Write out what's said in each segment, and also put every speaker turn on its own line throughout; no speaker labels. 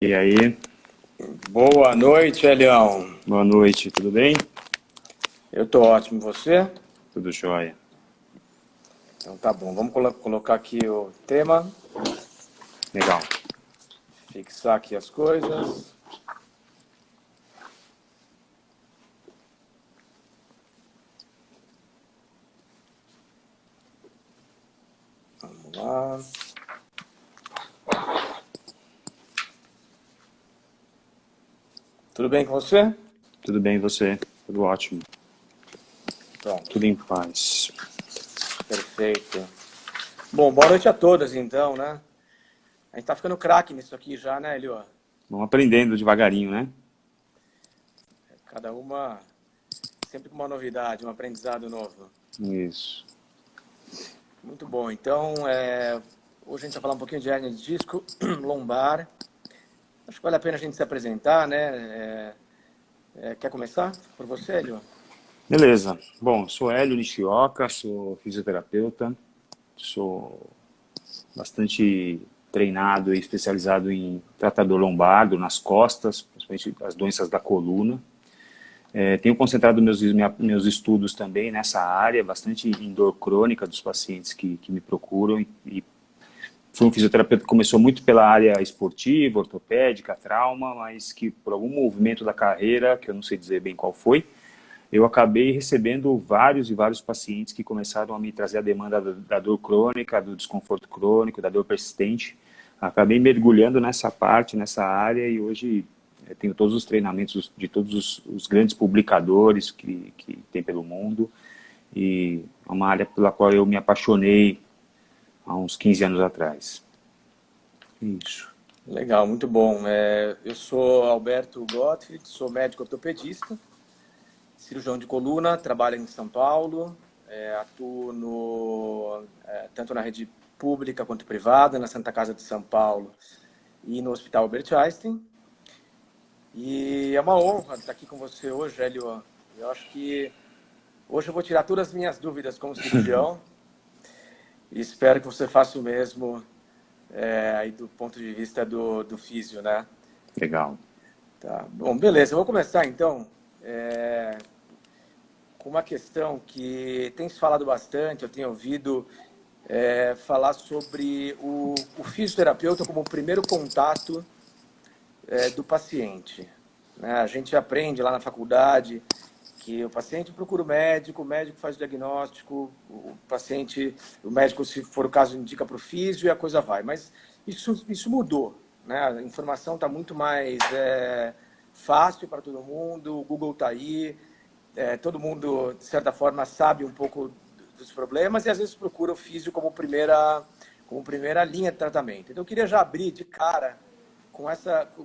E aí,
Boa noite, Elião.
boa noite, tudo bem?
Eu tô ótimo, e você?
Tudo jóia.
Então tá bom, vamos colocar aqui o tema,
Legal.
fixar aqui as coisas. Vamos lá. Tudo bem com você?
Tudo bem, e você? Tudo ótimo.
Pronto,
Tudo em paz.
perfeito. Bom, boa noite a todas então, né? A gente tá ficando craque nisso aqui já, né, Elio?
Vamos aprendendo devagarinho, né?
Cada uma sempre com uma novidade, um aprendizado novo.
Isso.
Muito bom, então hoje a gente vai falar um pouquinho de hernia de disco lombar. Acho que vale a pena a gente se apresentar, né? Quer começar por você, Elio?
Beleza. Bom, sou Hélio Nishioka, sou fisioterapeuta, sou bastante treinado e especializado em tratar dor lombar, dor nas costas, principalmente as doenças da coluna. Tenho concentrado meus estudos também nessa área, bastante em dor crônica dos pacientes que me procuram e fui um fisioterapeuta que começou muito pela área esportiva, ortopédica, trauma, mas que por algum movimento da carreira, que eu não sei dizer bem qual foi, eu acabei recebendo vários e vários pacientes que começaram a me trazer a demanda da dor crônica, do desconforto crônico, da dor persistente. Acabei mergulhando nessa parte, nessa área, e hoje tenho todos os treinamentos de todos os grandes publicadores que tem pelo mundo, e é uma área pela qual eu me apaixonei há uns 15 anos atrás. Isso.
Legal, muito bom. Eu sou Alberto Gottfried, sou médico ortopedista, cirurgião de coluna, trabalho em São Paulo, atuo tanto na rede pública quanto privada, na Santa Casa de São Paulo e no Hospital Albert Einstein. E é uma honra estar aqui com você hoje, Hélio. Eu acho que hoje eu vou tirar todas as minhas dúvidas como cirurgião e espero que você faça o mesmo aí do ponto de vista do físio, né?
Legal.
Tá. Bom, beleza. Eu vou começar então com uma questão que tem se falado bastante. Eu tenho ouvido falar sobre o fisioterapeuta como o primeiro contato do paciente, né? A gente aprende lá na faculdade que o paciente procura o médico faz o diagnóstico, o médico, se for o caso, indica para o físio e a coisa vai. Mas isso mudou, né? A informação está muito mais fácil para todo mundo, o Google está aí, todo mundo, de certa forma, sabe um pouco dos problemas e às vezes procura o físio como primeira linha de tratamento. Então eu queria já abrir de cara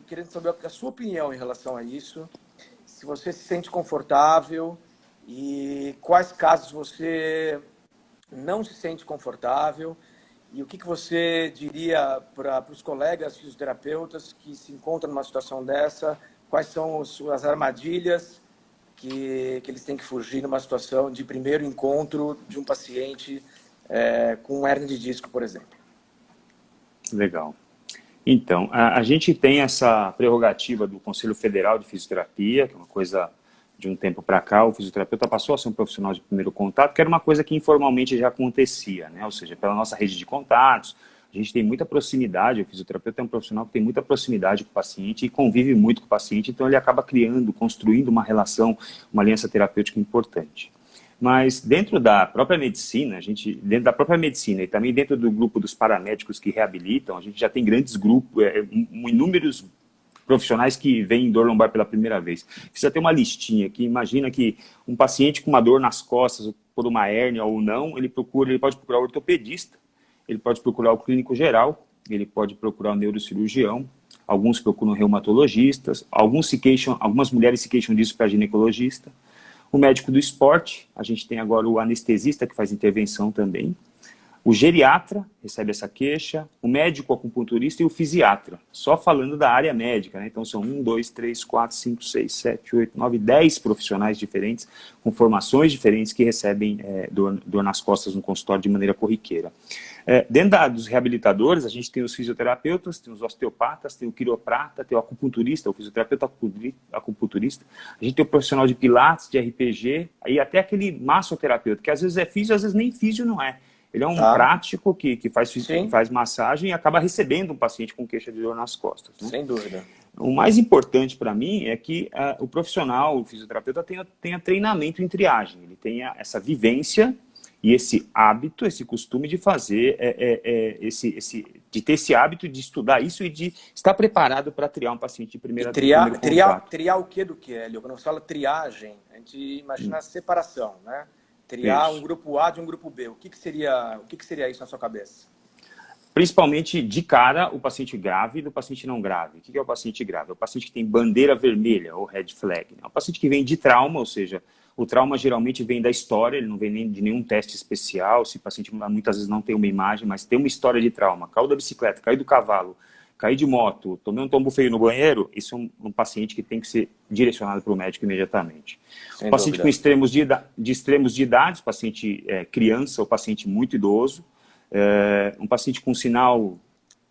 querendo saber a sua opinião em relação a isso, se você se sente confortável e quais casos você não se sente confortável e o que você diria para os colegas fisioterapeutas que se encontram numa situação dessa, quais são as armadilhas que eles têm que fugir numa situação de primeiro encontro de um paciente com hernia de disco, por exemplo.
Legal. Então, a gente tem essa prerrogativa do Conselho Federal de Fisioterapia, que é uma coisa de um tempo para cá, o fisioterapeuta passou a ser um profissional de primeiro contato, que era uma coisa que informalmente já acontecia, né? Ou seja, pela nossa rede de contatos, a gente tem muita proximidade, o fisioterapeuta é um profissional que tem muita proximidade com o paciente e convive muito com o paciente, então ele acaba criando, construindo uma relação, uma aliança terapêutica importante. Mas dentro da própria medicina, dentro da própria medicina e também dentro do grupo dos paramédicos que reabilitam, a gente já tem grandes grupos, inúmeros profissionais que veem dor lombar pela primeira vez. Precisa ter uma listinha que imagina que um paciente com uma dor nas costas, por uma hérnia ou não, ele pode procurar o ortopedista, ele pode procurar o clínico geral, ele pode procurar o neurocirurgião, alguns procuram reumatologistas, algumas mulheres se queixam disso para ginecologista. O médico do esporte, a gente tem agora o anestesista que faz intervenção também. O geriatra recebe essa queixa, o médico acupunturista e o fisiatra. Só falando da área médica, né? Então são 10 profissionais diferentes, com formações diferentes que recebem dor nas costas no consultório de maneira corriqueira. Dentro dos reabilitadores, a gente tem os fisioterapeutas, tem os osteopatas, tem o quiroprata, tem o acupunturista, o fisioterapeuta acupunturista, a gente tem o profissional de pilates, de RPG, e até aquele massoterapeuta, que às vezes é físio, às vezes nem físio não é. Ele é um prático que faz massagem e acaba recebendo um paciente com queixa de dor nas costas. Né?
Sem dúvida.
O mais importante para mim é que o profissional, o fisioterapeuta, tenha treinamento em triagem, ele tenha essa vivência e esse hábito, esse costume de fazer, de ter esse hábito de estudar isso e de estar preparado para triar um paciente de primeiro contato.
Triar o que do que, Hélio? Quando você fala triagem, a gente imagina a separação, né? Triar um grupo A de um grupo B. O que seria isso na sua cabeça?
Principalmente, de cara, o paciente grave do paciente não grave. O que é o paciente grave? É o paciente que tem bandeira vermelha, ou red flag. É o paciente que vem de trauma, ou seja, o trauma geralmente vem da história, ele não vem nem de nenhum teste especial. Esse paciente muitas vezes não tem uma imagem, mas tem uma história de trauma. Caiu da bicicleta, caiu do cavalo, caiu de moto, tomei um tombo feio no banheiro, isso é um paciente que tem que ser direcionado para o médico imediatamente. O paciente com extremos de idade, paciente criança ou paciente muito idoso, um paciente com sinal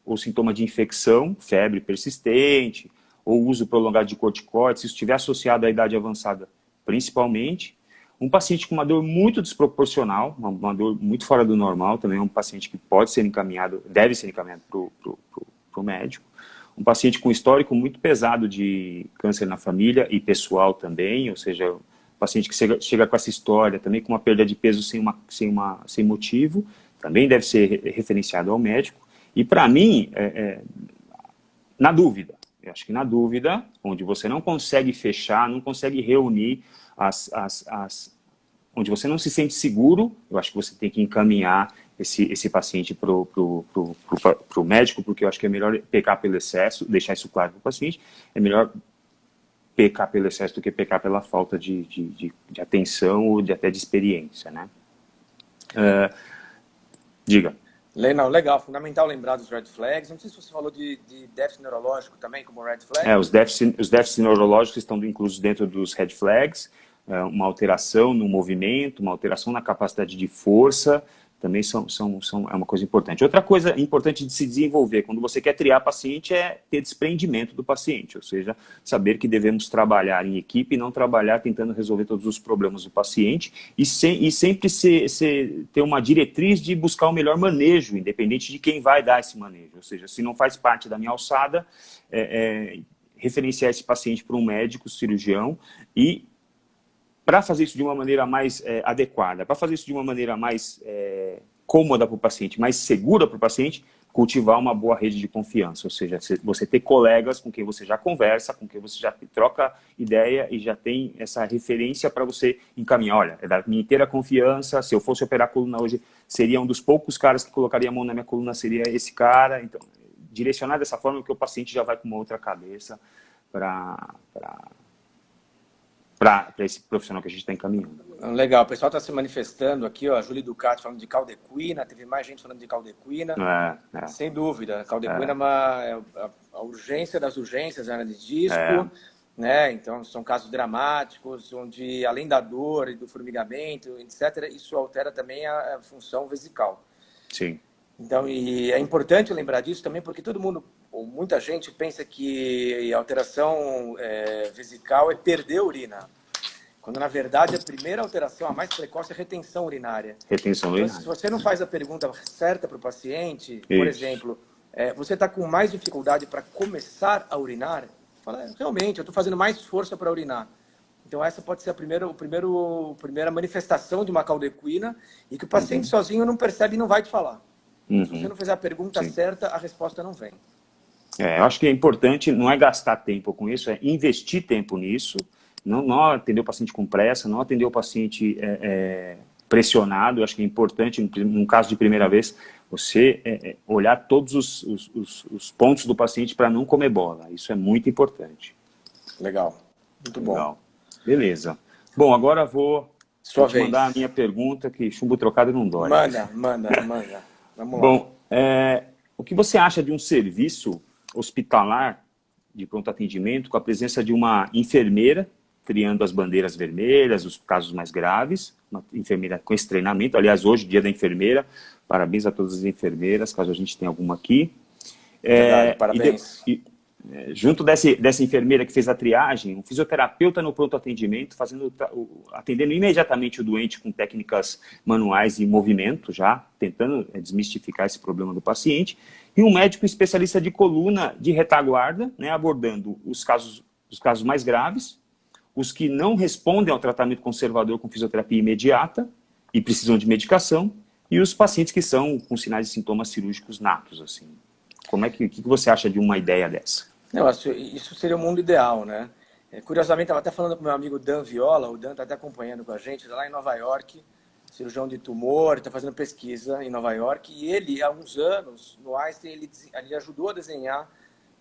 ou sintoma de infecção, febre persistente, ou uso prolongado de corticoides, se estiver associado à idade avançada, principalmente. Um paciente com uma dor muito desproporcional, uma dor muito fora do normal, também é um paciente que pode ser encaminhado, deve ser encaminhado para o médico. Um paciente com histórico muito pesado de câncer na família e pessoal também, ou seja, um paciente que chega com essa história, também com uma perda de peso sem motivo, também deve ser referenciado ao médico. E para mim, na dúvida, eu acho que na dúvida, onde você não consegue fechar, não consegue reunir onde você não se sente seguro, eu acho que você tem que encaminhar esse paciente para o médico, porque eu acho que é melhor pecar pelo excesso, deixar isso claro para o paciente, é melhor pecar pelo excesso do que pecar pela falta de atenção ou até de experiência, né? Diga.
Não, legal, fundamental lembrar dos red flags. Não sei se você falou de déficit neurológico também como red flag.
Os déficits neurológicos estão inclusos dentro dos red flags, uma alteração no movimento, uma alteração na capacidade de força, também é uma coisa importante. Outra coisa importante de se desenvolver quando você quer triar paciente é ter desprendimento do paciente, ou seja, saber que devemos trabalhar em equipe e não trabalhar tentando resolver todos os problemas do paciente e sempre ter uma diretriz de buscar o melhor manejo, independente de quem vai dar esse manejo. Ou seja, se não faz parte da minha alçada, referenciar esse paciente para um médico, cirurgião, e para fazer isso de uma maneira mais adequada, para fazer isso de uma maneira mais cômoda para o paciente, mais segura para o paciente, cultivar uma boa rede de confiança, ou seja, você ter colegas com quem você já conversa, com quem você já troca ideia e já tem essa referência para você encaminhar. Olha, é da minha inteira confiança, se eu fosse operar a coluna hoje, seria um dos poucos caras que colocaria a mão na minha coluna, seria esse cara. Então, direcionar dessa forma que o paciente já vai com uma outra cabeça para esse profissional que a gente está encaminhando.
Legal, o pessoal está se manifestando aqui, ó, a Júlia Ducati falando de caldequina, teve mais gente falando de caldequina. Sem dúvida, caldequina é a urgência das urgências, hernia de disco, né? Então são casos dramáticos, onde além da dor e do formigamento, etc., isso altera também a função vesical.
Sim.
Então, e é importante lembrar disso também, porque todo mundo, ou muita gente, pensa que a alteração vesical é perder a urina. Quando, na verdade, a primeira alteração, a mais precoce, é retenção urinária.
Retenção urinária.
Então, se você não faz a pergunta certa para o paciente, por exemplo, você está com mais dificuldade para começar a urinar, fala, realmente, eu estou fazendo mais força para urinar. Então, essa pode ser a primeira manifestação de uma caldequina e que o paciente sozinho não percebe e não vai te falar. Se você não fizer a pergunta certa, a resposta não vem.
Eu acho que é importante, não é gastar tempo com isso, é investir tempo nisso, não atender o paciente com pressa, não atender o paciente pressionado. Eu acho que é importante, num caso de primeira vez, você olhar todos os pontos do paciente para não comer bola. Isso é muito importante.
Legal, muito bom.
Beleza. Bom, agora vou
te
mandar a minha pergunta, que chumbo trocado não dói.
Manda. Vamos lá.
Bom, o que você acha de um serviço hospitalar de pronto atendimento com a presença de uma enfermeira triando as bandeiras vermelhas, os casos mais graves, uma enfermeira com esse treinamento? Aliás, hoje, dia da enfermeira, Parabéns a todas as enfermeiras, caso a gente tenha alguma aqui.
Verdade, parabéns.
Junto dessa enfermeira que fez a triagem, um fisioterapeuta no pronto atendimento, atendendo imediatamente o doente com técnicas manuais e movimento, já tentando desmistificar esse problema do paciente, e um médico especialista de coluna de retaguarda, né, abordando os casos mais graves, os que não respondem ao tratamento conservador com fisioterapia imediata e precisam de medicação, e os pacientes que são com sinais e sintomas cirúrgicos natos, assim. O que você acha de uma ideia dessa?
Não, isso seria o mundo ideal, né? Curiosamente, estava até falando com o meu amigo Dan Viola, o Dan está até acompanhando com a gente, lá em Nova York, cirurgião de tumor, está fazendo pesquisa em Nova York, e ele, há uns anos, no Einstein, ele ajudou a desenhar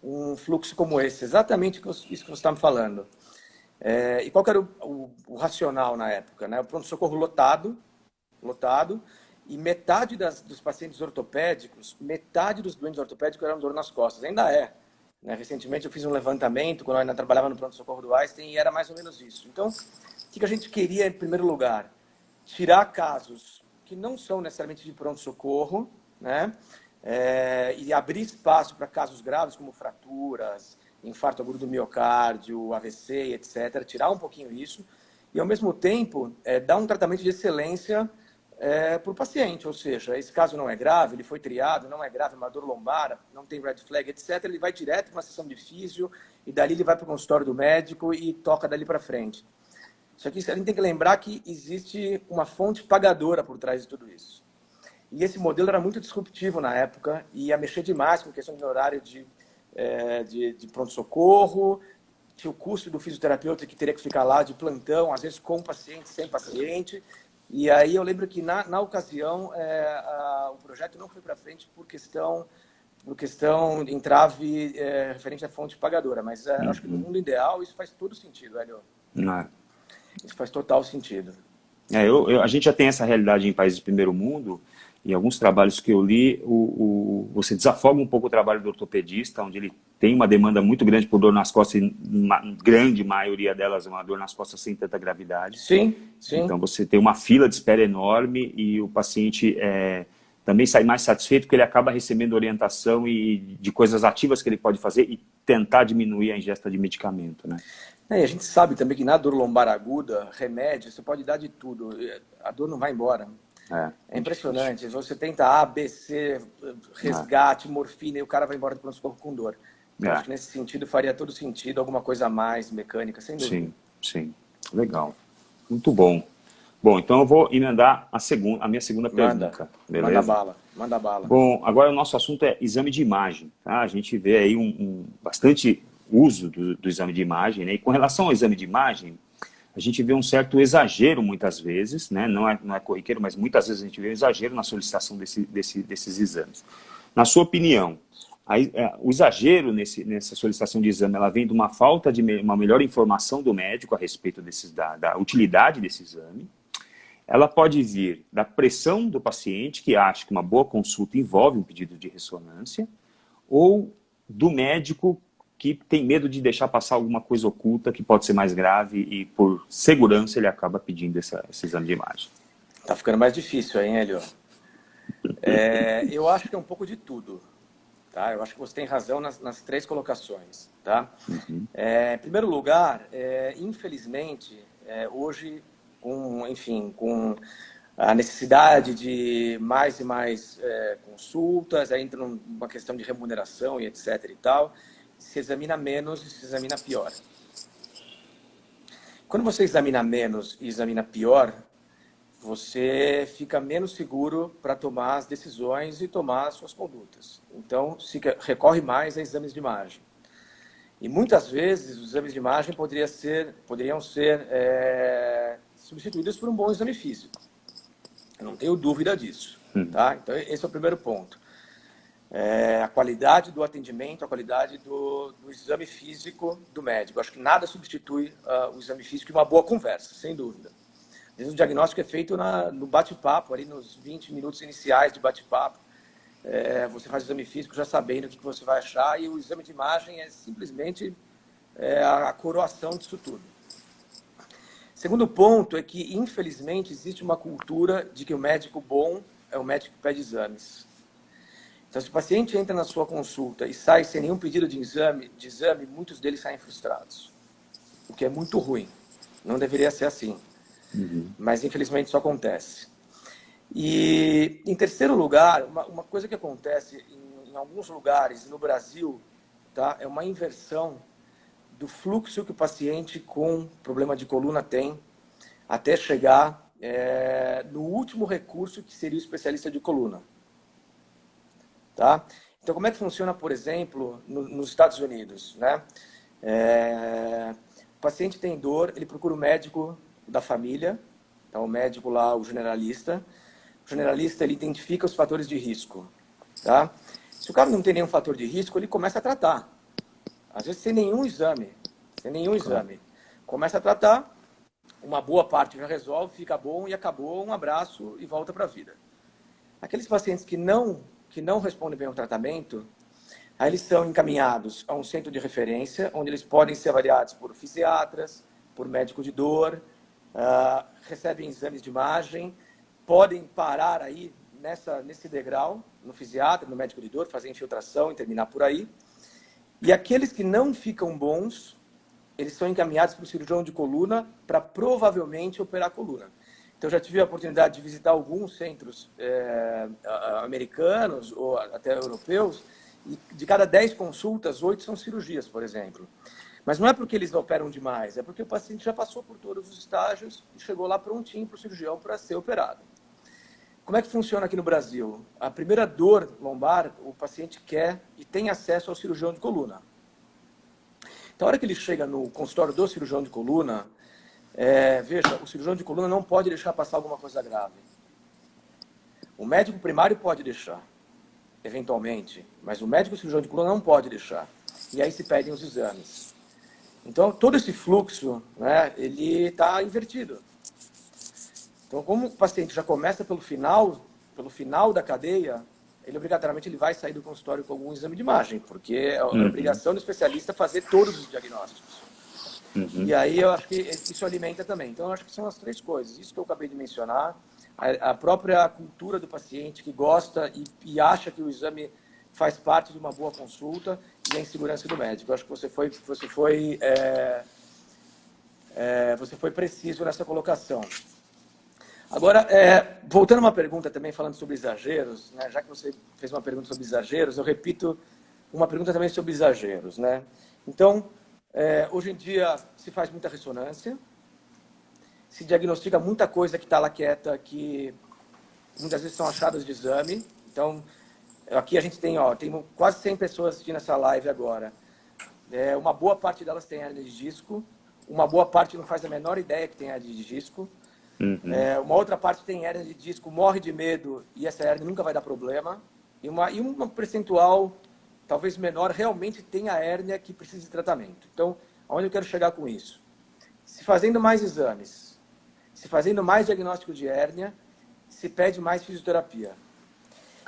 um fluxo como esse, exatamente isso que você está me falando. E qual que era o racional na época, né? O pronto-socorro lotado, e metade dos pacientes ortopédicos, metade dos doentes ortopédicos eram dor nas costas, ainda é. Né? Recentemente eu fiz um levantamento, quando eu ainda trabalhava no pronto-socorro do Einstein, e era mais ou menos isso. Então, o que a gente queria, em primeiro lugar? Tirar casos que não são necessariamente de pronto-socorro, né? E abrir espaço para casos graves, como fraturas, infarto agudo do miocárdio, AVC, etc. Tirar um pouquinho isso. E, ao mesmo tempo, dar um tratamento de excelência para o paciente, ou seja, esse caso não é grave, ele foi triado, não é grave, é uma dor lombar, não tem red flag, etc. Ele vai direto para uma sessão de físio e dali ele vai para o consultório do médico e toca dali para frente. Só que a gente tem que lembrar que existe uma fonte pagadora por trás de tudo isso. E esse modelo era muito disruptivo na época e ia mexer demais com questão de horário de pronto-socorro, tinha o custo do fisioterapeuta que teria que ficar lá de plantão, às vezes com paciente, sem paciente. E aí eu lembro que, na ocasião, o projeto não foi para frente por questão de entrave referente à fonte pagadora. Mas acho que no mundo ideal isso faz todo sentido, Hélio. Isso faz total sentido.
A gente já tem essa realidade em países de primeiro mundo, e alguns trabalhos que eu li, você desafoga um pouco o trabalho do ortopedista, onde ele tem uma demanda muito grande por dor nas costas, e uma grande maioria delas é uma dor nas costas sem tanta gravidade.
Sim, sim.
Então você tem uma fila de espera enorme e o paciente também sai mais satisfeito porque ele acaba recebendo orientação e de coisas ativas que ele pode fazer e tentar diminuir a ingesta de medicamento, né?
E a gente sabe também que na dor lombar aguda, remédio, você pode dar de tudo, a dor não vai embora. É impressionante. Difícil. Você tenta A, B, C, resgate, morfina, e o cara vai embora do pronto-socorro com dor. Então, acho que nesse sentido faria todo sentido alguma coisa a mais mecânica, sem dúvida.
Sim. Legal. Muito bom. Bom, então eu vou emendar a minha segunda pergunta. Beleza?
Manda bala.
Bom, agora o nosso assunto é exame de imagem. Tá? A gente vê aí bastante uso do exame de imagem, né? E com relação ao exame de imagem, a gente vê um certo exagero muitas vezes, né? Não é corriqueiro, mas muitas vezes a gente vê um exagero na solicitação desses exames. Na sua opinião, o exagero nessa solicitação de exame, ela vem de uma falta de uma melhor informação do médico a respeito da utilidade desse exame? Ela pode vir da pressão do paciente, que acha que uma boa consulta envolve um pedido de ressonância, ou do médico que tem medo de deixar passar alguma coisa oculta que pode ser mais grave e, por segurança, ele acaba pedindo esse exame de imagem.
Tá ficando mais difícil, hein, Hélio? Eu acho que é um pouco de tudo. Tá? Eu acho que você tem razão nas três colocações. Tá? Em primeiro lugar, infelizmente, hoje, com a necessidade de mais e mais consultas, aí entra numa questão de remuneração e etc. e tal, se examina menos e se examina pior. Quando você examina menos e examina pior, você fica menos seguro para tomar as decisões e tomar as suas condutas. Então, recorre mais a exames de imagem. E muitas vezes os exames de imagem poderiam ser substituídos por um bom exame físico. Eu não tenho dúvida disso. Tá? Então, esse é o primeiro ponto. A qualidade do atendimento, a qualidade do exame físico do médico. Acho que nada substitui o exame físico e uma boa conversa, sem dúvida. Às vezes o diagnóstico é feito no bate-papo, ali nos 20 minutos iniciais de bate-papo. Você faz o exame físico já sabendo o que você vai achar, e o exame de imagem é simplesmente a coroação disso tudo. Segundo ponto é que, infelizmente, existe uma cultura de que o médico bom é o médico que pede exames. Então, se o paciente entra na sua consulta e sai sem nenhum pedido de exame, muitos deles saem frustrados, o que é muito ruim. Não deveria ser assim, mas infelizmente isso acontece. E, em terceiro lugar, uma coisa que acontece em alguns lugares no Brasil, tá, é uma inversão do fluxo que o paciente com problema de coluna tem até chegar no último recurso, que seria o especialista de coluna. Tá? Então, como é que funciona, por exemplo, nos Estados Unidos? Né? O paciente tem dor, ele procura o médico da família, então o médico lá, o generalista. O generalista, ele identifica os fatores de risco. Tá? Se o cara não tem nenhum fator de risco, ele começa a tratar. Às vezes sem nenhum exame. Começa a tratar, uma boa parte já resolve, fica bom e acabou, um abraço e volta para a vida. Aqueles pacientes que não respondem bem ao tratamento, aí eles são encaminhados a um centro de referência, onde eles podem ser avaliados por fisiatras, por médico de dor, recebem exames de imagem, podem parar aí nesse degrau, no fisiatra, no médico de dor, fazer infiltração e terminar por aí. E aqueles que não ficam bons, eles são encaminhados para o cirurgião de coluna para provavelmente operar a coluna. Então, já tive a oportunidade de visitar alguns centros americanos ou até europeus, e de cada 10 consultas, 8 são cirurgias, por exemplo. Mas não é porque eles operam demais, é porque o paciente já passou por todos os estágios e chegou lá prontinho para o cirurgião para ser operado. Como é que funciona aqui no Brasil? A primeira dor lombar, o paciente quer e tem acesso ao cirurgião de coluna. Então, a hora que ele chega no consultório do cirurgião de coluna, veja, o cirurgião de coluna não pode deixar passar alguma coisa grave. O médico primário pode deixar, eventualmente, mas o médico cirurgião de coluna não pode deixar. E aí se pedem os exames. Então, todo esse fluxo, né, ele está invertido. Então, como o paciente já começa pelo final da cadeia, ele obrigatoriamente vai sair do consultório com algum exame de imagem, porque é a obrigação do especialista fazer todos os diagnósticos. E aí eu acho que isso alimenta também. Então, eu acho que são as três coisas. Isso que eu acabei de mencionar, a própria cultura do paciente que gosta e acha que o exame faz parte de uma boa consulta, e a insegurança do médico. Eu acho que você foi preciso nessa colocação. Agora, voltando a uma pergunta também, falando sobre exageros, né? Já que você fez uma pergunta sobre exageros, eu repito uma pergunta também sobre exageros. Né? Então, hoje em dia se faz muita ressonância, se diagnostica muita coisa que está lá quieta, que muitas vezes são achadas de exame. Então, aqui a gente tem quase 100 pessoas assistindo essa live agora. Uma boa parte delas tem hérnia de disco, uma boa parte não faz a menor ideia que tem hérnia de disco. Uma outra parte tem hérnia de disco, morre de medo e essa hérnia nunca vai dar problema. E uma percentual, talvez menor, realmente tem a hérnia que precisa de tratamento. Então, aonde eu quero chegar com isso? Se fazendo mais exames, se fazendo mais diagnóstico de hérnia, se pede mais fisioterapia.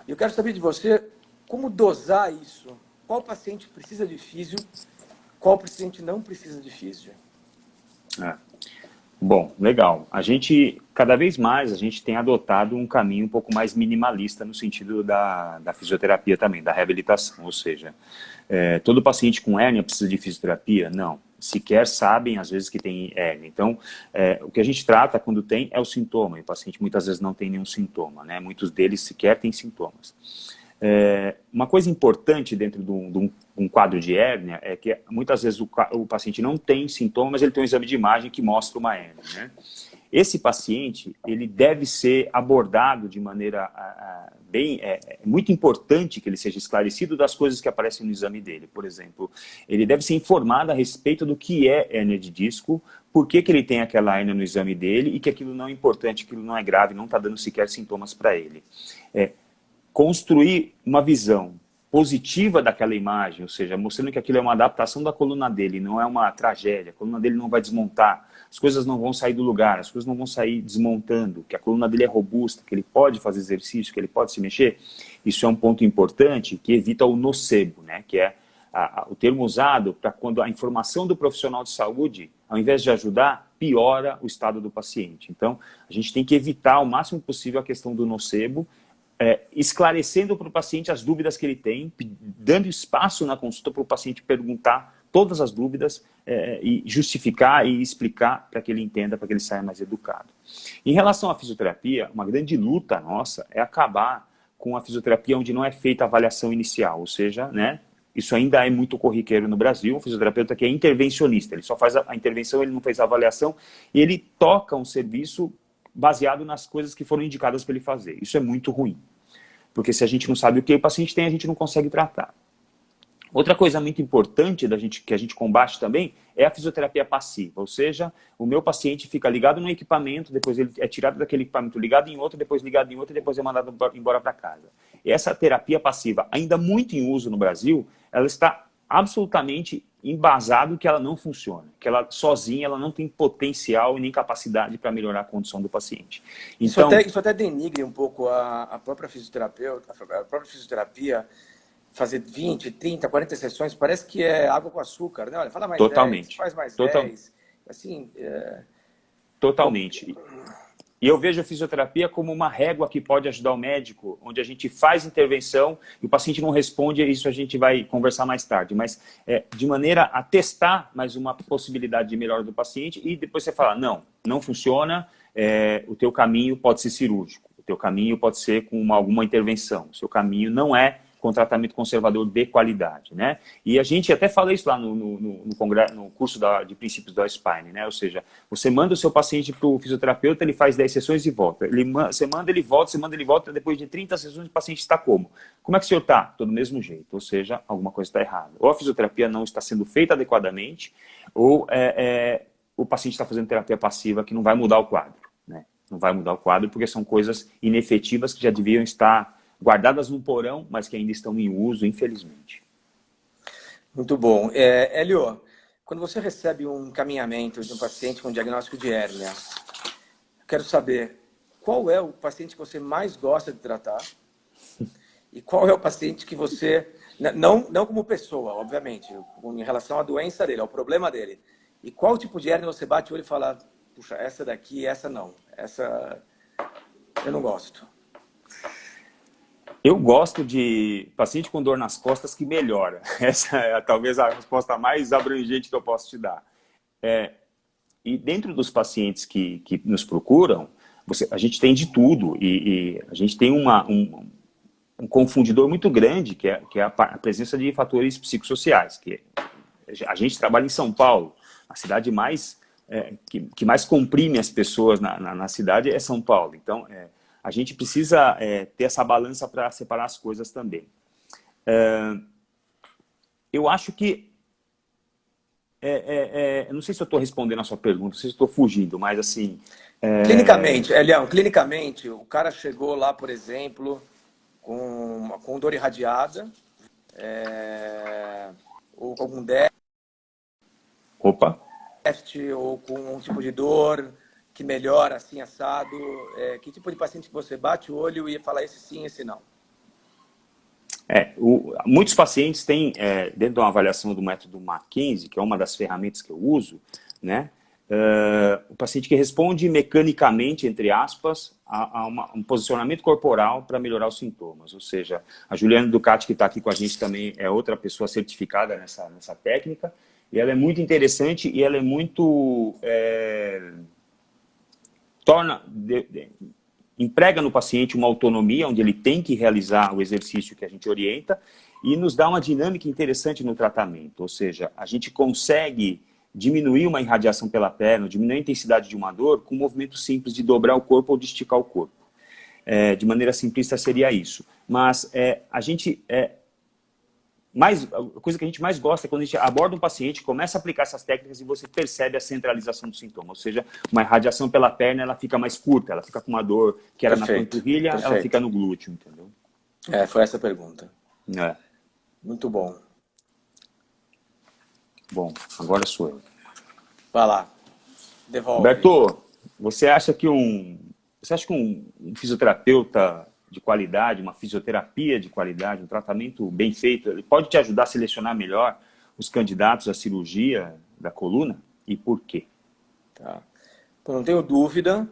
E eu quero saber de você como dosar isso. Qual paciente precisa de físio, qual paciente não precisa de físio.
Bom, legal. Cada vez mais, a gente tem adotado um caminho um pouco mais minimalista no sentido da fisioterapia também, da reabilitação. Ou seja, todo paciente com hérnia precisa de fisioterapia? Não. Sequer sabem, às vezes, que tem hérnia. Então, o que a gente trata quando tem é o sintoma. E o paciente muitas vezes não tem nenhum sintoma, né? Muitos deles sequer têm sintomas. Uma coisa importante dentro de um quadro de hérnia é que muitas vezes o paciente não tem sintomas, mas ele tem um exame de imagem que mostra uma hérnia, né? Esse paciente, ele deve ser abordado de maneira muito importante que ele seja esclarecido das coisas que aparecem no exame dele. Por exemplo, ele deve ser informado a respeito do que é hérnia de disco, por que ele tem aquela hérnia no exame dele e que aquilo não é importante, aquilo não é grave, não está dando sequer sintomas para ele. Construir uma visão positiva daquela imagem, ou seja, mostrando que aquilo é uma adaptação da coluna dele, não é uma tragédia, a coluna dele não vai desmontar, as coisas não vão sair do lugar, as coisas não vão sair desmontando, que a coluna dele é robusta, que ele pode fazer exercício, que ele pode se mexer. Isso é um ponto importante que evita o nocebo, né? Que é o termo usado para quando a informação do profissional de saúde, ao invés de ajudar, piora o estado do paciente. Então, a gente tem que evitar o máximo possível a questão do nocebo, esclarecendo para o paciente as dúvidas que ele tem, dando espaço na consulta para o paciente perguntar todas as dúvidas e justificar e explicar para que ele entenda, para que ele saia mais educado. Em relação à fisioterapia, uma grande luta nossa é acabar com a fisioterapia onde não é feita a avaliação inicial, ou seja, né, isso ainda é muito corriqueiro no Brasil, o fisioterapeuta que é intervencionista, ele só faz a intervenção, ele não fez a avaliação, e ele toca um serviço baseado nas coisas que foram indicadas para ele fazer. Isso é muito ruim, porque se a gente não sabe o que o paciente tem, a gente não consegue tratar. Outra coisa muito importante que a gente combate também é a fisioterapia passiva, ou seja, o meu paciente fica ligado no equipamento, depois ele é tirado daquele equipamento ligado em outro, depois ligado em outro e depois é mandado embora para casa. E essa terapia passiva, ainda muito em uso no Brasil, ela está absolutamente embasado que ela não funciona, que ela sozinha ela não tem potencial e nem capacidade para melhorar a condição do paciente. Então,
isso até denigre um pouco a própria fisioterapeuta, a própria fisioterapia. Fazer 20, 30, 40 sessões, parece que é água com açúcar, né? Olha, fala mais
totalmente.
10, faz mais 10. Assim,
Totalmente. E eu vejo a fisioterapia como uma régua que pode ajudar o médico, onde a gente faz intervenção e o paciente não responde, isso a gente vai conversar mais tarde, mas de maneira a testar mais uma possibilidade de melhora do paciente e depois você fala, não funciona, o teu caminho pode ser cirúrgico, o teu caminho pode ser com alguma intervenção, o seu caminho não é com tratamento conservador de qualidade, né? E a gente até fala isso lá no curso de princípios da Spine, né? Ou seja, você manda o seu paciente para o fisioterapeuta, ele faz 10 sessões e volta. Você manda, ele volta, depois de 30 sessões o paciente está como? Como é que o senhor está? Tô do mesmo jeito, ou seja, alguma coisa está errada. Ou a fisioterapia não está sendo feita adequadamente, ou o paciente está fazendo terapia passiva que não vai mudar o quadro, né? Não vai mudar o quadro porque são coisas inefetivas que já deviam estar guardadas no porão, mas que ainda estão em uso, infelizmente.
Muito bom. Hélio, quando você recebe um encaminhamento de um paciente com diagnóstico de hérnia, quero saber qual é o paciente que você mais gosta de tratar e qual é o paciente que você... Não como pessoa, obviamente, em relação à doença dele, ao problema dele. E qual tipo de hérnia você bate o olho e fala, puxa, essa daqui, essa não. Essa eu não gosto.
Eu gosto de paciente com dor nas costas que melhora. Essa é talvez a resposta mais abrangente que eu posso te dar. E dentro dos pacientes que nos procuram, a gente tem de tudo. E a gente tem um confundidor muito grande, que é a presença de fatores psicossociais. A gente trabalha em São Paulo, a cidade mais, que mais comprime as pessoas na cidade é São Paulo. Então, a gente precisa ter essa balança para separar as coisas também. Eu acho que... não sei se eu estou respondendo a sua pergunta, não sei se estou fugindo, mas assim...
Clinicamente, Elião, clinicamente, o cara chegou lá, por exemplo, com dor irradiada, ou com algum déficit, ou com um tipo de dor... que melhora, assim, assado? Que tipo de paciente que você bate o olho e fala esse sim, esse não?
Muitos pacientes têm, dentro de uma avaliação do método Mackenzie, que é uma das ferramentas que eu uso, né, o paciente que responde mecanicamente, entre aspas, a um posicionamento corporal para melhorar os sintomas. Ou seja, a Juliana Ducati, que está aqui com a gente também, é outra pessoa certificada nessa técnica, e ela é muito interessante e ela é muito... emprega no paciente uma autonomia onde ele tem que realizar o exercício que a gente orienta e nos dá uma dinâmica interessante no tratamento, ou seja, a gente consegue diminuir uma irradiação pela perna, diminuir a intensidade de uma dor com um movimento simples de dobrar o corpo ou de esticar o corpo. De maneira simplista seria isso. Mas a coisa que a gente mais gosta é quando a gente aborda um paciente, começa a aplicar essas técnicas e você percebe a centralização do sintoma. Ou seja, uma irradiação pela perna, ela fica mais curta, ela fica com uma dor que era na panturrilha, ela fica no glúteo, entendeu?
Foi essa a pergunta. Muito bom.
Bom, agora sou eu.
Vai lá. Devolve.
Roberto, você acha que um fisioterapeuta de qualidade, uma fisioterapia de qualidade, um tratamento bem feito, ele pode te ajudar a selecionar melhor os candidatos à cirurgia da coluna? E por quê?
Tá. Não tenho dúvida.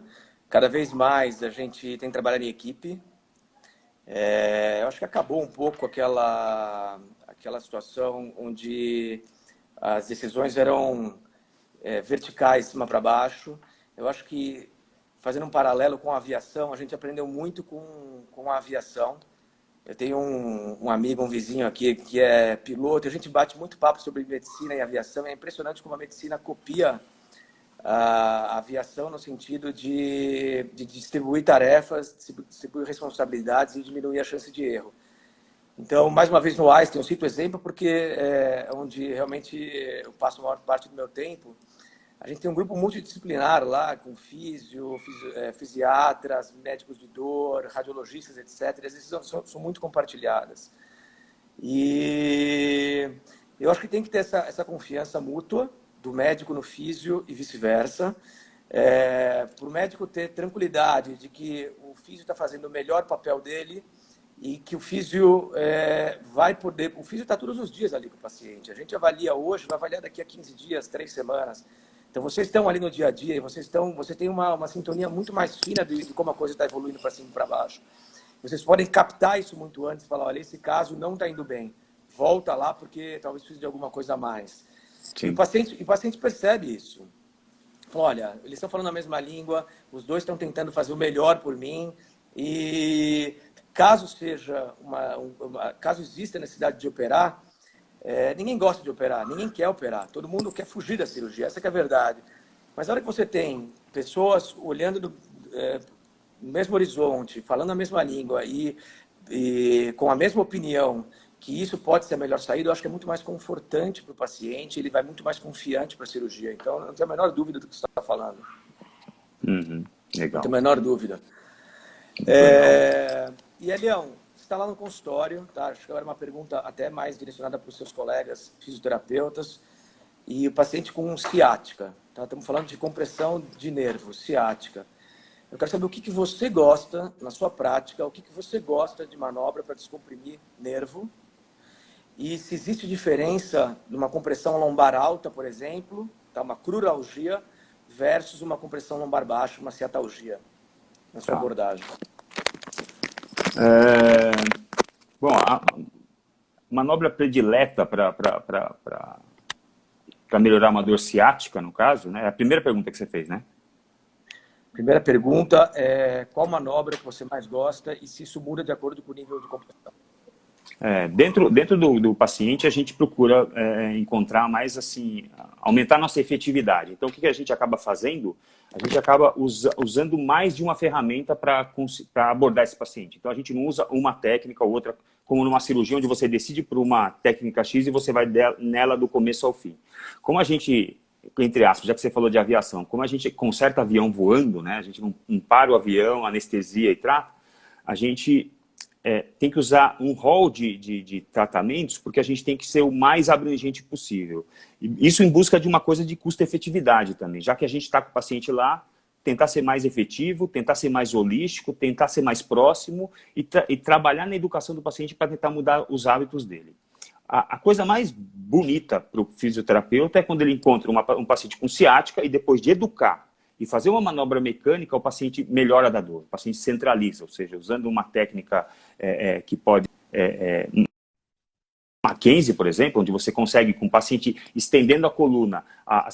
Cada vez mais a gente tem que trabalhar em equipe. Eu acho que acabou um pouco aquela situação onde as decisões eram verticais, de cima para baixo. Eu acho que, fazendo um paralelo com a aviação, a gente aprendeu muito com a aviação. Eu tenho um amigo, um vizinho aqui, que é piloto, e a gente bate muito papo sobre medicina e aviação. É impressionante como a medicina copia a aviação no sentido de distribuir tarefas, distribuir responsabilidades e diminuir a chance de erro. Então, mais uma vez no Einstein, eu cito o exemplo porque é onde realmente eu passo a maior parte do meu tempo. A gente tem um grupo multidisciplinar lá, com fisiatras, médicos de dor, radiologistas, etc. As decisões são muito compartilhadas. E eu acho que tem que ter essa confiança mútua do médico no físio e vice-versa. Para o médico ter tranquilidade de que o físio está fazendo o melhor papel dele e que o físio vai poder... O físio está todos os dias ali com o paciente. A gente avalia hoje, vai avaliar daqui a 15 dias, 3 semanas. Então, vocês estão ali no dia a dia e você tem uma sintonia muito mais fina de como a coisa está evoluindo para cima e para baixo. Vocês podem captar isso muito antes e falar, olha, esse caso não está indo bem. Volta lá porque talvez precise de alguma coisa a mais. E o paciente percebe isso. Fala, olha, eles estão falando a mesma língua, os dois estão tentando fazer o melhor por mim e caso caso exista a necessidade de operar, ninguém gosta de operar, ninguém quer operar, todo mundo quer fugir da cirurgia, essa que é a verdade. Mas na hora que você tem pessoas olhando no mesmo horizonte, falando a mesma língua e com a mesma opinião que isso pode ser a melhor saída, eu acho que é muito mais confortante para o paciente, ele vai muito mais confiante para a cirurgia. Então, eu não tenho a menor dúvida do que você está falando.
Uhum, legal.
Não tenho a menor dúvida. E, Elião, você está lá no consultório, tá? Acho que agora é uma pergunta até mais direcionada para os seus colegas fisioterapeutas, e o paciente com ciática, tá? Estamos falando de compressão de nervo, ciática. Eu quero saber o que você gosta, na sua prática, o que você gosta de manobra para descomprimir nervo, e se existe diferença numa compressão lombar alta, por exemplo, tá? Uma cruralgia, versus uma compressão lombar baixa, uma ciatalgia, na sua abordagem.
Bom, a manobra predileta para melhorar uma dor ciática, no caso, né? É a primeira pergunta que você fez, né?
Primeira pergunta é qual manobra que você mais gosta e se isso muda de acordo com o nível de compressão?
Dentro do paciente, a gente procura encontrar mais, assim, aumentar a nossa efetividade. Então, o que a gente acaba fazendo? A gente acaba usando mais de uma ferramenta para abordar esse paciente. Então, a gente não usa uma técnica ou outra, como numa cirurgia, onde você decide por uma técnica X e você vai nela do começo ao fim. Como a gente, entre aspas, já que você falou de aviação, como a gente conserta avião voando, né? A gente não para o avião, anestesia e trata, a gente... tem que usar um rol de tratamentos, porque a gente tem que ser o mais abrangente possível. E isso em busca de uma coisa de custo-efetividade também. Já que a gente está com o paciente lá, tentar ser mais efetivo, tentar ser mais holístico, tentar ser mais próximo e trabalhar na educação do paciente para tentar mudar os hábitos dele. A coisa mais bonita para o fisioterapeuta é quando ele encontra um paciente com ciática e depois de educar e fazer uma manobra mecânica, o paciente melhora da dor, o paciente centraliza, ou seja, usando uma técnica que pode... Mackenzie, por exemplo, onde você consegue, com o paciente estendendo a coluna, a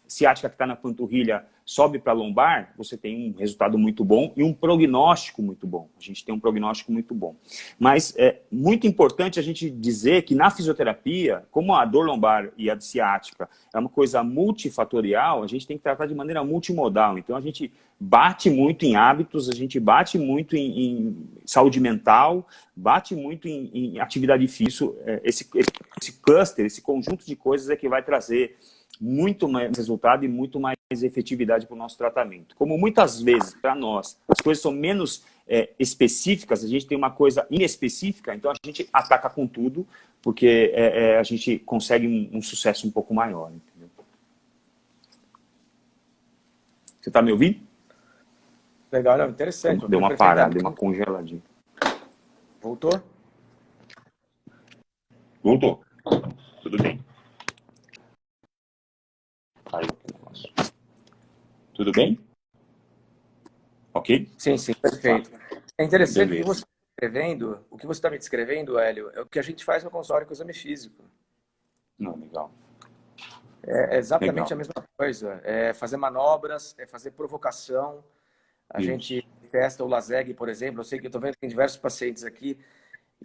ciática que está na panturrilha sobe para a lombar, você tem um resultado muito bom e um prognóstico muito bom. A gente tem um prognóstico muito bom. Mas é muito importante a gente dizer que na fisioterapia, como a dor lombar e a ciática é uma coisa multifatorial, a gente tem que tratar de maneira multimodal. Então a gente bate muito em hábitos, a gente bate muito em saúde mental, bate muito em atividade física. Esse cluster, esse conjunto de coisas é que vai trazer muito mais resultado e muito mais efetividade para o nosso tratamento. Como muitas vezes, para nós, as coisas são menos específicas, a gente tem uma coisa inespecífica, então a gente ataca com tudo, porque a gente consegue um sucesso um pouco maior. Entendeu? Você está me ouvindo?
Legal, não, interessante.
Deu uma parada, deu uma congeladinha.
Voltou?
Voltou. Tudo bem. Tudo bem? Ok?
Sim, sim, perfeito. É interessante que você descrevendo, o que você está me descrevendo, Hélio, é o que a gente faz no consultório com o exame físico.
Não, legal.
É exatamente
Legal.
a mesma coisa. É fazer manobras, é fazer provocação. A gente
Isso.
testa o LASEG, por exemplo. Eu sei que eu estou vendo que tem diversos pacientes aqui.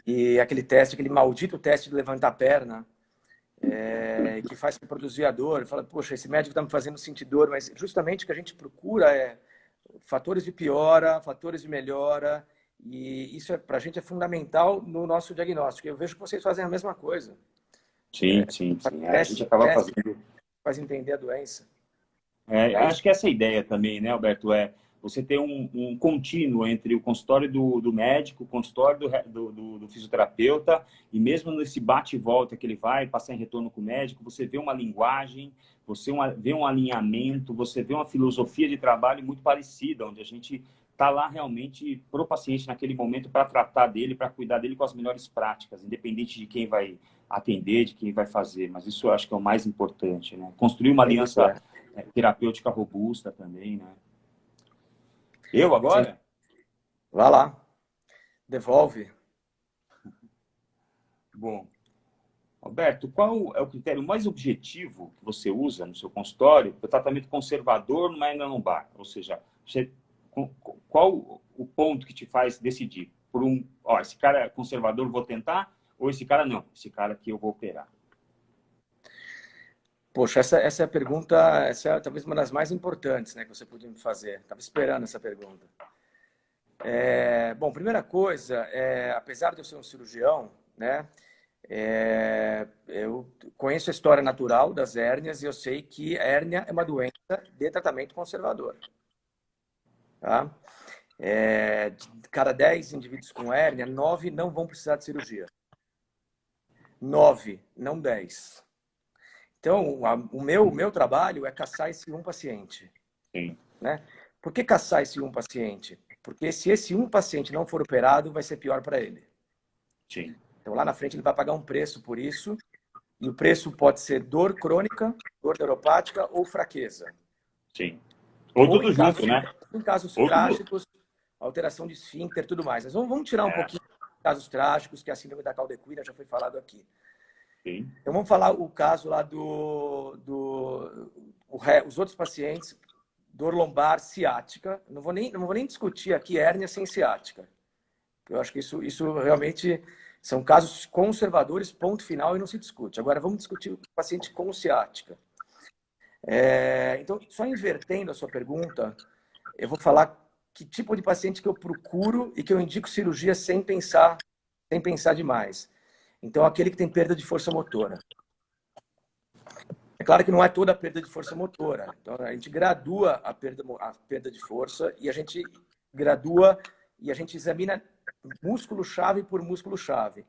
E aquele teste, aquele maldito teste de levantar a perna, que faz reproduzir a dor. Fala, poxa, esse médico está me fazendo sentir dor. Mas justamente o que a gente procura é fatores de piora, fatores de melhora. E isso para a gente é fundamental no nosso diagnóstico. Eu vejo que vocês fazem a mesma coisa.
Sim, sim, sim. A gente
Teste,
acaba
teste,
fazendo.
faz entender a doença.
Acho que essa é a ideia também, né, Alberto? É você ter um contínuo entre o consultório do médico, o consultório do fisioterapeuta, e mesmo nesse bate e volta que ele vai passar em retorno com o médico, você vê uma linguagem, você vê um alinhamento, você vê uma filosofia de trabalho muito parecida, onde a gente está lá realmente pro paciente naquele momento para tratar dele, para cuidar dele com as melhores práticas, independente de quem vai atender, de quem vai fazer. Mas isso eu acho que é o mais importante, né? Construir uma
É isso,
aliança terapêutica robusta também, né? Eu
Sim.
agora?
Vá lá. Devolve.
Bom, Alberto, qual é o critério mais objetivo que você usa no seu consultório para o tratamento conservador numa hernia lombar? Ou seja, qual o ponto que te faz decidir por esse cara é conservador, vou tentar, ou esse cara não, esse cara aqui eu vou operar?
Poxa, essa é a pergunta, essa é talvez uma das mais importantes, né, que você podia me fazer. Estava esperando essa pergunta. Bom, primeira coisa, apesar de eu ser um cirurgião, né, eu conheço a história natural das hérnias e eu sei que a hérnia é uma doença de tratamento conservador. Tá? De cada 10 indivíduos com hérnia, 9 não vão precisar de cirurgia. 9, não 10. Então, o meu trabalho é caçar esse um paciente.
Sim.
Né? Por que caçar esse um paciente? Porque se esse um paciente não for operado, vai ser pior para ele.
Sim.
Então, lá na frente, ele vai pagar um preço por isso. E o preço pode ser dor crônica, dor neuropática ou fraqueza.
Sim. Ou
Ou
tudo junto, né?
em casos
Ou tudo.
trágicos, alteração de esfíncter e tudo mais. Mas vamos tirar um pouquinho de casos trágicos, que é a síndrome da caldequina já foi falado aqui.
Sim.
Então, vamos falar o caso lá os outros pacientes, dor lombar ciática. Não vou nem discutir aqui hérnia sem ciática. Eu acho que isso realmente são casos conservadores, ponto final, e não se discute. Agora, vamos discutir o paciente com ciática. Então, só invertendo a sua pergunta, eu vou falar que tipo de paciente que eu procuro e que eu indico cirurgia sem pensar demais. Então, aquele que tem perda de força motora. É claro que não é toda a perda de força motora. Então, a gente gradua a perda de força e a gente gradua e a gente examina músculo-chave por músculo-chave.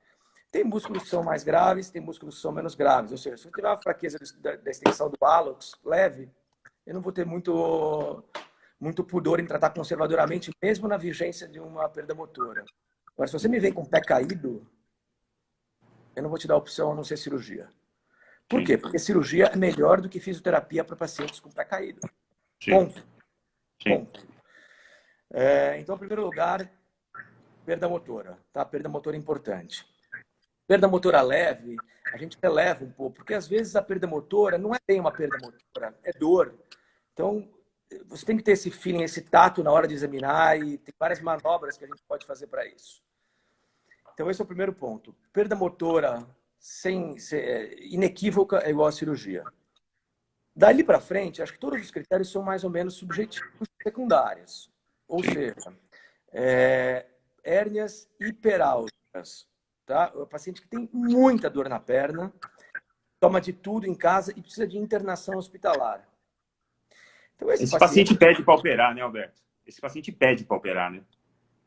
Tem músculos que são mais graves, tem músculos que são menos graves. Ou seja, se eu tiver uma fraqueza da extensão do hálux leve, eu não vou ter muito pudor em tratar conservadoramente, mesmo na vigência de uma perda motora. Agora, se você me vem com o pé caído, eu não vou te dar opção a não ser cirurgia. Por quê? Porque cirurgia é melhor do que fisioterapia para pacientes com pé caído. Ponto. Ponto. Então, em primeiro lugar, perda motora. Tá? Perda motora importante. Perda motora leve, a gente releva um pouco, porque às vezes a perda motora não é bem uma perda motora, é dor. Então, você tem que ter esse feeling, esse tato na hora de examinar e tem várias manobras que a gente pode fazer para isso. Então, esse é o primeiro ponto. Perda motora inequívoca é igual à cirurgia. Dali para frente, acho que todos os critérios são mais ou menos subjetivos e secundários. Ou seja, hérnias hiperálgicas. Tá? O paciente que tem muita dor na perna, toma de tudo em casa e precisa de internação hospitalar. Então,
esse paciente pede para operar, né, Alberto? Esse paciente pede para operar, né?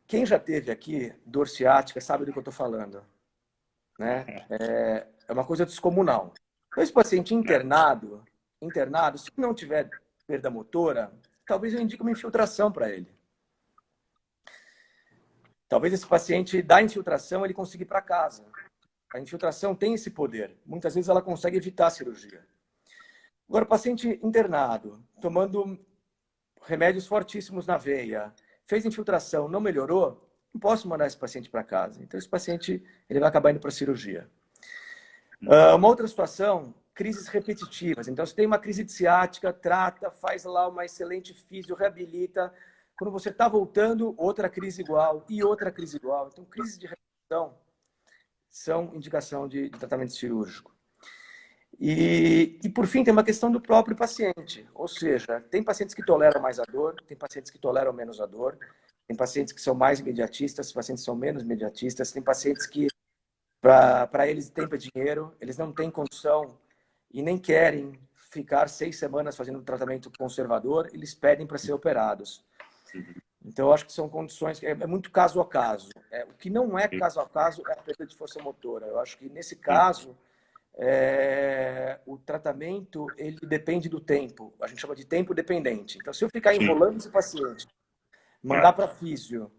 Quem já teve aqui dor ciática sabe do que eu estou falando. Né? É uma coisa descomunal. Então, esse paciente internado, se não tiver perda motora, talvez eu indique uma infiltração para ele. Talvez esse paciente, da infiltração, ele consiga ir para casa. A infiltração tem esse poder. Muitas vezes ela consegue evitar a cirurgia. Agora, o paciente internado, tomando remédios fortíssimos na veia, fez infiltração, não melhorou, não posso mandar esse paciente para casa. Então, esse paciente ele vai acabar indo para a cirurgia. Uma outra situação, crises repetitivas. Então, se tem uma crise de ciática, trata, faz lá uma excelente físio, reabilita. Quando você está voltando, outra crise igual e outra crise igual. Então, crises de repetição são indicação de tratamento cirúrgico. E, por fim, tem uma questão do próprio paciente. Ou seja, tem pacientes que toleram mais a dor, tem pacientes que toleram menos a dor, tem pacientes que são mais imediatistas, pacientes que são menos imediatistas, tem pacientes que, para eles, tempo é dinheiro, eles não têm condição e nem querem ficar 6 semanas fazendo um tratamento conservador, eles pedem para ser operados. Então, eu acho que são condições, é muito caso a caso. O que não é caso a caso é a perda de força motora. Eu acho que, nesse caso, o tratamento ele depende do tempo. A gente chama de tempo dependente. Então, se eu ficar enrolando esse paciente, mandar para físio,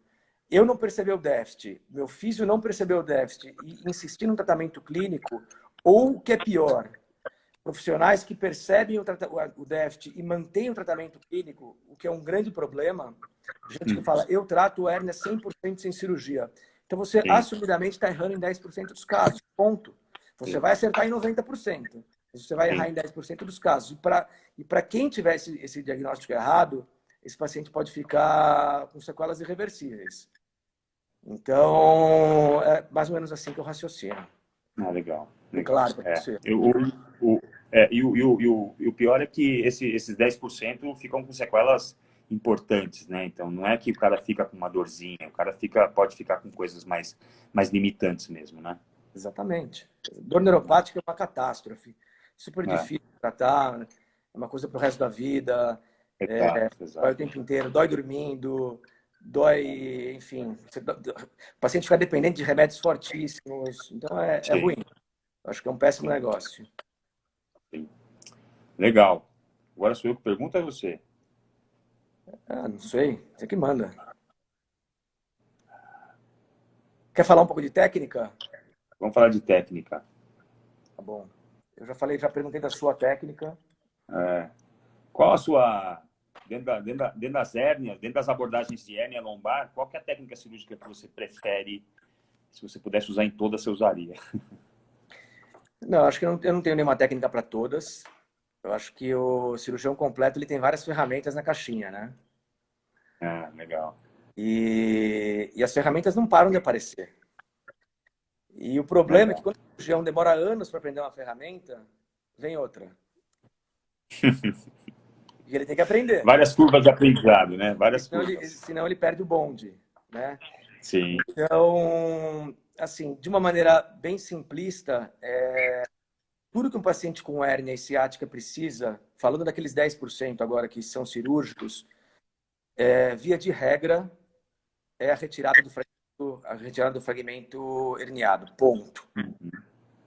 eu não perceber o déficit, meu físio não percebeu o déficit e insistir no tratamento clínico, ou o que é pior, profissionais que percebem o déficit e mantêm o tratamento clínico, o que é um grande problema, gente que fala, eu trato hérnia 100% sem cirurgia. Então, você assumidamente está errando em 10% dos casos, ponto. Você vai acertar em 90%, você vai errar em 10% dos casos. E para quem tiver esse diagnóstico errado, esse paciente pode ficar com sequelas irreversíveis. Então, é mais ou menos assim que eu raciocino.
Legal.
Claro, para você.
E o pior é que esses 10% ficam com sequelas importantes, né? Então, não é que o cara fica com uma dorzinha, o cara pode ficar com coisas mais limitantes mesmo, né?
Exatamente. Dor neuropática é uma catástrofe. Super difícil de tratar, é uma coisa para o resto da vida.
Exato.
Dói o tempo inteiro, dói dormindo, dói, enfim. O paciente fica dependente de remédios fortíssimos. Então, é ruim. Acho que é um péssimo negócio.
Sim. Legal. Agora sou eu que pergunto a você.
Não sei. Você que manda. Quer falar um pouco de técnica?
Vamos falar de técnica.
Tá bom. Eu já perguntei da sua técnica.
Qual a sua... Dentro das hérnias, dentro das abordagens de hérnia lombar, qual que é a técnica cirúrgica que você prefere? Se você pudesse usar em todas, você usaria?
Não, acho que eu não tenho nenhuma técnica para todas. Eu acho que o cirurgião completo ele tem várias ferramentas na caixinha, né?
Legal.
E as ferramentas não param de aparecer. E o problema é que quando o cirurgião demora anos para aprender uma ferramenta, vem outra. E ele tem que aprender.
Várias curvas de aprendizado, né?
Senão ele perde o bonde, né?
Sim.
Então, assim, de uma maneira bem simplista, tudo que um paciente com hérnia e ciática precisa, falando daqueles 10% agora que são cirúrgicos, via de regra, é a retirada do fragmento herniado, ponto.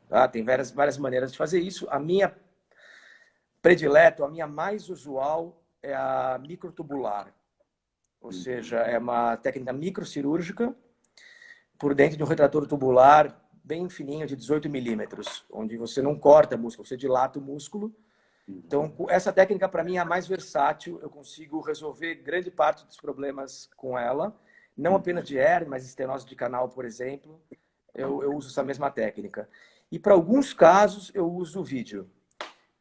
Tá? Tem várias maneiras de fazer isso. A minha predileta, a minha mais usual é a microtubular. Ou seja, é uma técnica microcirúrgica por dentro de um retrator tubular bem fininho, de 18 milímetros, onde você não corta músculo, você dilata o músculo. Então, essa técnica, para mim, é a mais versátil. Eu consigo resolver grande parte dos problemas com ela. Não apenas de hérnia, mas estenose de canal, por exemplo. Eu uso essa mesma técnica. E, para alguns casos, eu uso o vídeo.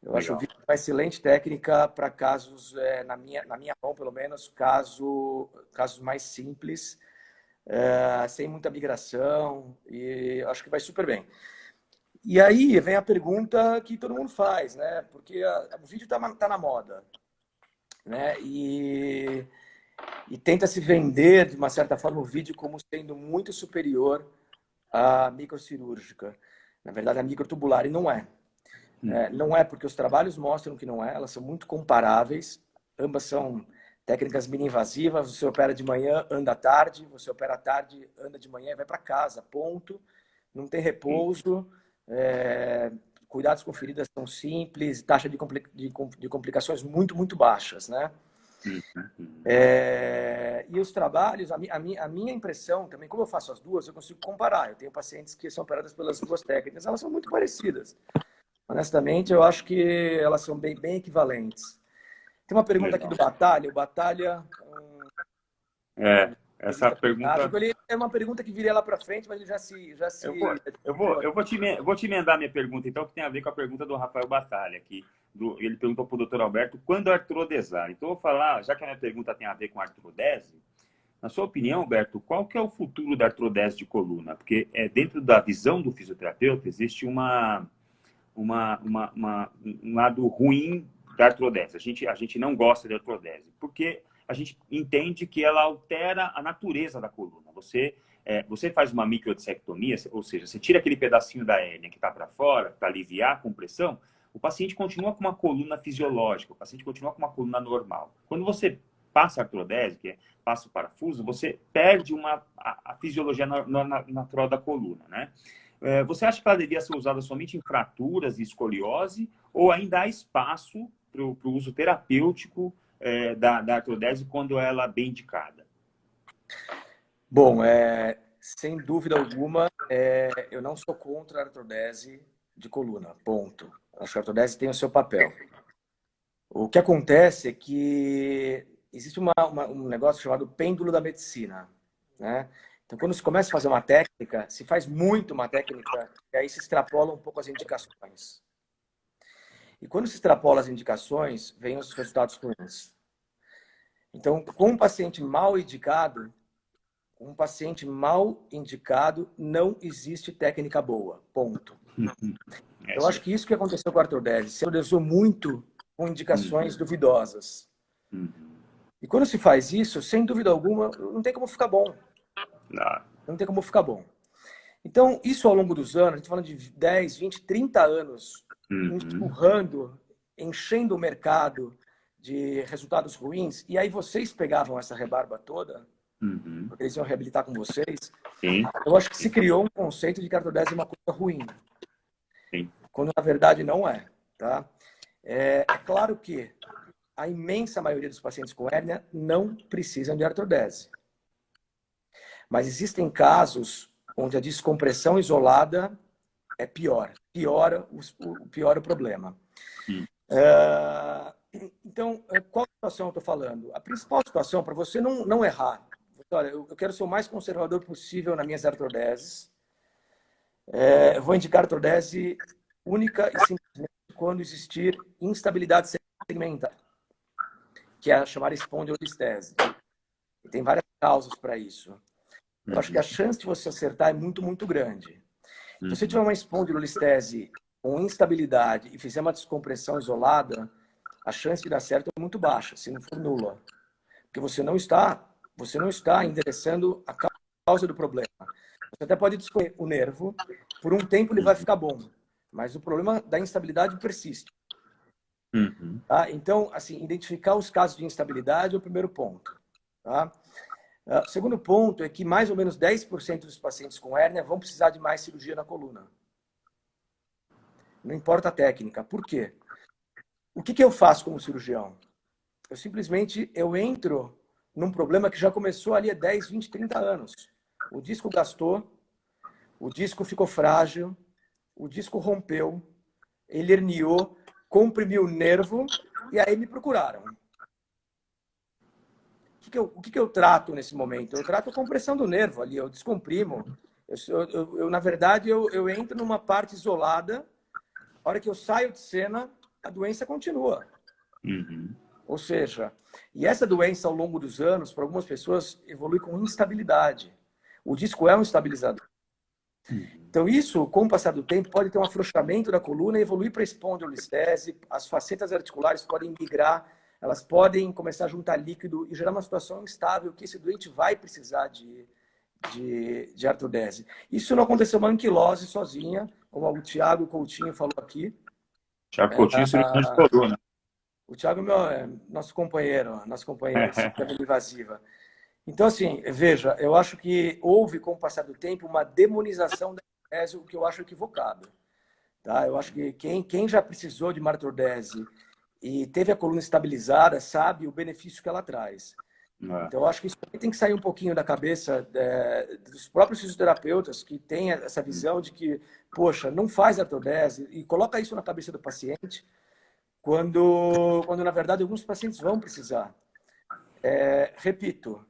Eu acho o vídeo uma excelente técnica para casos, na minha mão, pelo menos, casos mais simples, sem muita migração, e acho que vai super bem. E aí vem a pergunta que todo mundo faz, né? Porque o vídeo tá na moda, né? E tenta se vender, de uma certa forma, o vídeo como sendo muito superior à microcirúrgica. Na verdade, a microtubular, e não é. Não é porque os trabalhos mostram que não é, elas são muito comparáveis, ambas são técnicas mini-invasivas, você opera de manhã, anda à tarde, você opera à tarde, anda de manhã e vai para casa, ponto. Não tem repouso, cuidados com feridas são simples, taxa de complicações muito, muito baixas, né? E os trabalhos, a minha impressão também, como eu faço as duas, eu consigo comparar. Eu tenho pacientes que são operadas pelas duas técnicas, elas são muito parecidas. Honestamente, eu acho que elas são bem equivalentes. Tem uma pergunta aqui do Batalha. O Batalha...
Essa pergunta...
É uma pergunta que viria lá para frente, mas ele já se...
Eu vou te emendar minha pergunta, então, que tem a ver com a pergunta do Rafael Batalha, ele perguntou para o doutor Alberto quando artrodesar. Então, eu vou falar, já que a minha pergunta tem a ver com artrodese, na sua opinião, Alberto, qual que é o futuro da artrodese de coluna? Porque dentro da visão do fisioterapeuta existe um lado ruim da artrodese. A gente não gosta de artrodese, porque a gente entende que ela altera a natureza da coluna. Você faz uma microdissectomia, ou seja, você tira aquele pedacinho da hérnia que está para fora, para aliviar a compressão, o paciente continua com uma coluna fisiológica, o paciente continua com uma coluna normal. Quando você passa a artrodese, que passa o parafuso, você perde a fisiologia natural da coluna, né? Você acha que ela devia ser usada somente em fraturas e escoliose, ou ainda há espaço para o uso terapêutico da artrodese quando ela é bem indicada?
Bom, sem dúvida alguma, eu não sou contra a artrodese de coluna, ponto. Acho que a artrodese tem o seu papel. O que acontece é que existe um negócio chamado pêndulo da medicina, né? Então, quando se começa a fazer uma técnica, se faz muito uma técnica, e aí se extrapola um pouco as indicações. E quando se extrapola as indicações, vêm os resultados ruins. Então, com um paciente mal indicado, não existe técnica boa, ponto. Eu acho que isso que aconteceu com a artrodese, se artrodesou muito com indicações duvidosas. E quando se faz isso, sem dúvida alguma, não tem como ficar bom. Não tem como ficar bom. Então, isso ao longo dos anos, a gente falando de 10, 20, 30 anos, empurrando, enchendo o mercado de resultados ruins, e aí vocês pegavam essa rebarba toda, porque eles iam reabilitar com vocês.
Sim.
Eu acho que se criou um conceito de que a artrodese é uma coisa ruim.
Sim.
Quando na verdade não é. Tá? É claro que a imensa maioria dos pacientes com hérnia não precisam de artrodese. Mas existem casos onde a descompressão isolada é pior. Piora o problema. Então, qual situação eu estou falando? A principal situação para você não errar. Olha, eu quero ser o mais conservador possível nas minhas artrodeses. Eu vou indicar artrodese única e simplesmente quando existir instabilidade segmentar, que é a chamada espondilolistese. E tem várias causas para isso. Eu acho que a chance de você acertar é muito, muito grande. Se você tiver uma espondilolistese com instabilidade e fizer uma descompressão isolada, a chance de dar certo é muito baixa, se não for nula. Porque você não está endereçando a causa do problema. Você até pode descobrir o nervo, por um tempo ele vai ficar bom, mas o problema da instabilidade persiste. Tá? Então, assim, identificar os casos de instabilidade é o primeiro ponto. Tá? O segundo ponto é que mais ou menos 10% dos pacientes com hérnia vão precisar de mais cirurgia na coluna. Não importa a técnica. Por quê? O que eu faço como cirurgião? Eu simplesmente entro num problema que já começou ali há 10, 20, 30 anos. O disco gastou, o disco ficou frágil, o disco rompeu, ele herniou, comprimiu o nervo e aí me procuraram. O que eu trato nesse momento? Eu trato a compressão do nervo ali, eu descomprimo. Na verdade, eu entro numa parte isolada. A hora que eu saio de cena, a doença continua. Ou seja, e essa doença ao longo dos anos, para algumas pessoas, evolui com instabilidade. O disco é um estabilizador. Então isso, com o passar do tempo, pode ter um afrouxamento da coluna e evoluir para espondilolistese. As facetas articulares podem migrar, elas podem começar a juntar líquido e gerar uma situação instável que esse doente vai precisar de artrodese. Isso não aconteceu uma anquilose sozinha, como o Thiago Coutinho falou aqui.
Thiago Coutinho, cirurgião de coluna.
O Thiago é nosso companheiro de cirurgia invasiva. Então, assim, veja, eu acho que houve, com o passar do tempo, uma demonização da artrodese, o que eu acho equivocado. Tá? Eu acho que quem já precisou de uma artrodese e teve a coluna estabilizada sabe o benefício que ela traz. Então, eu acho que isso tem que sair um pouquinho da cabeça dos próprios fisioterapeutas que têm essa visão de que, poxa, não faz artrodese e coloca isso na cabeça do paciente quando na verdade, alguns pacientes vão precisar. Repito,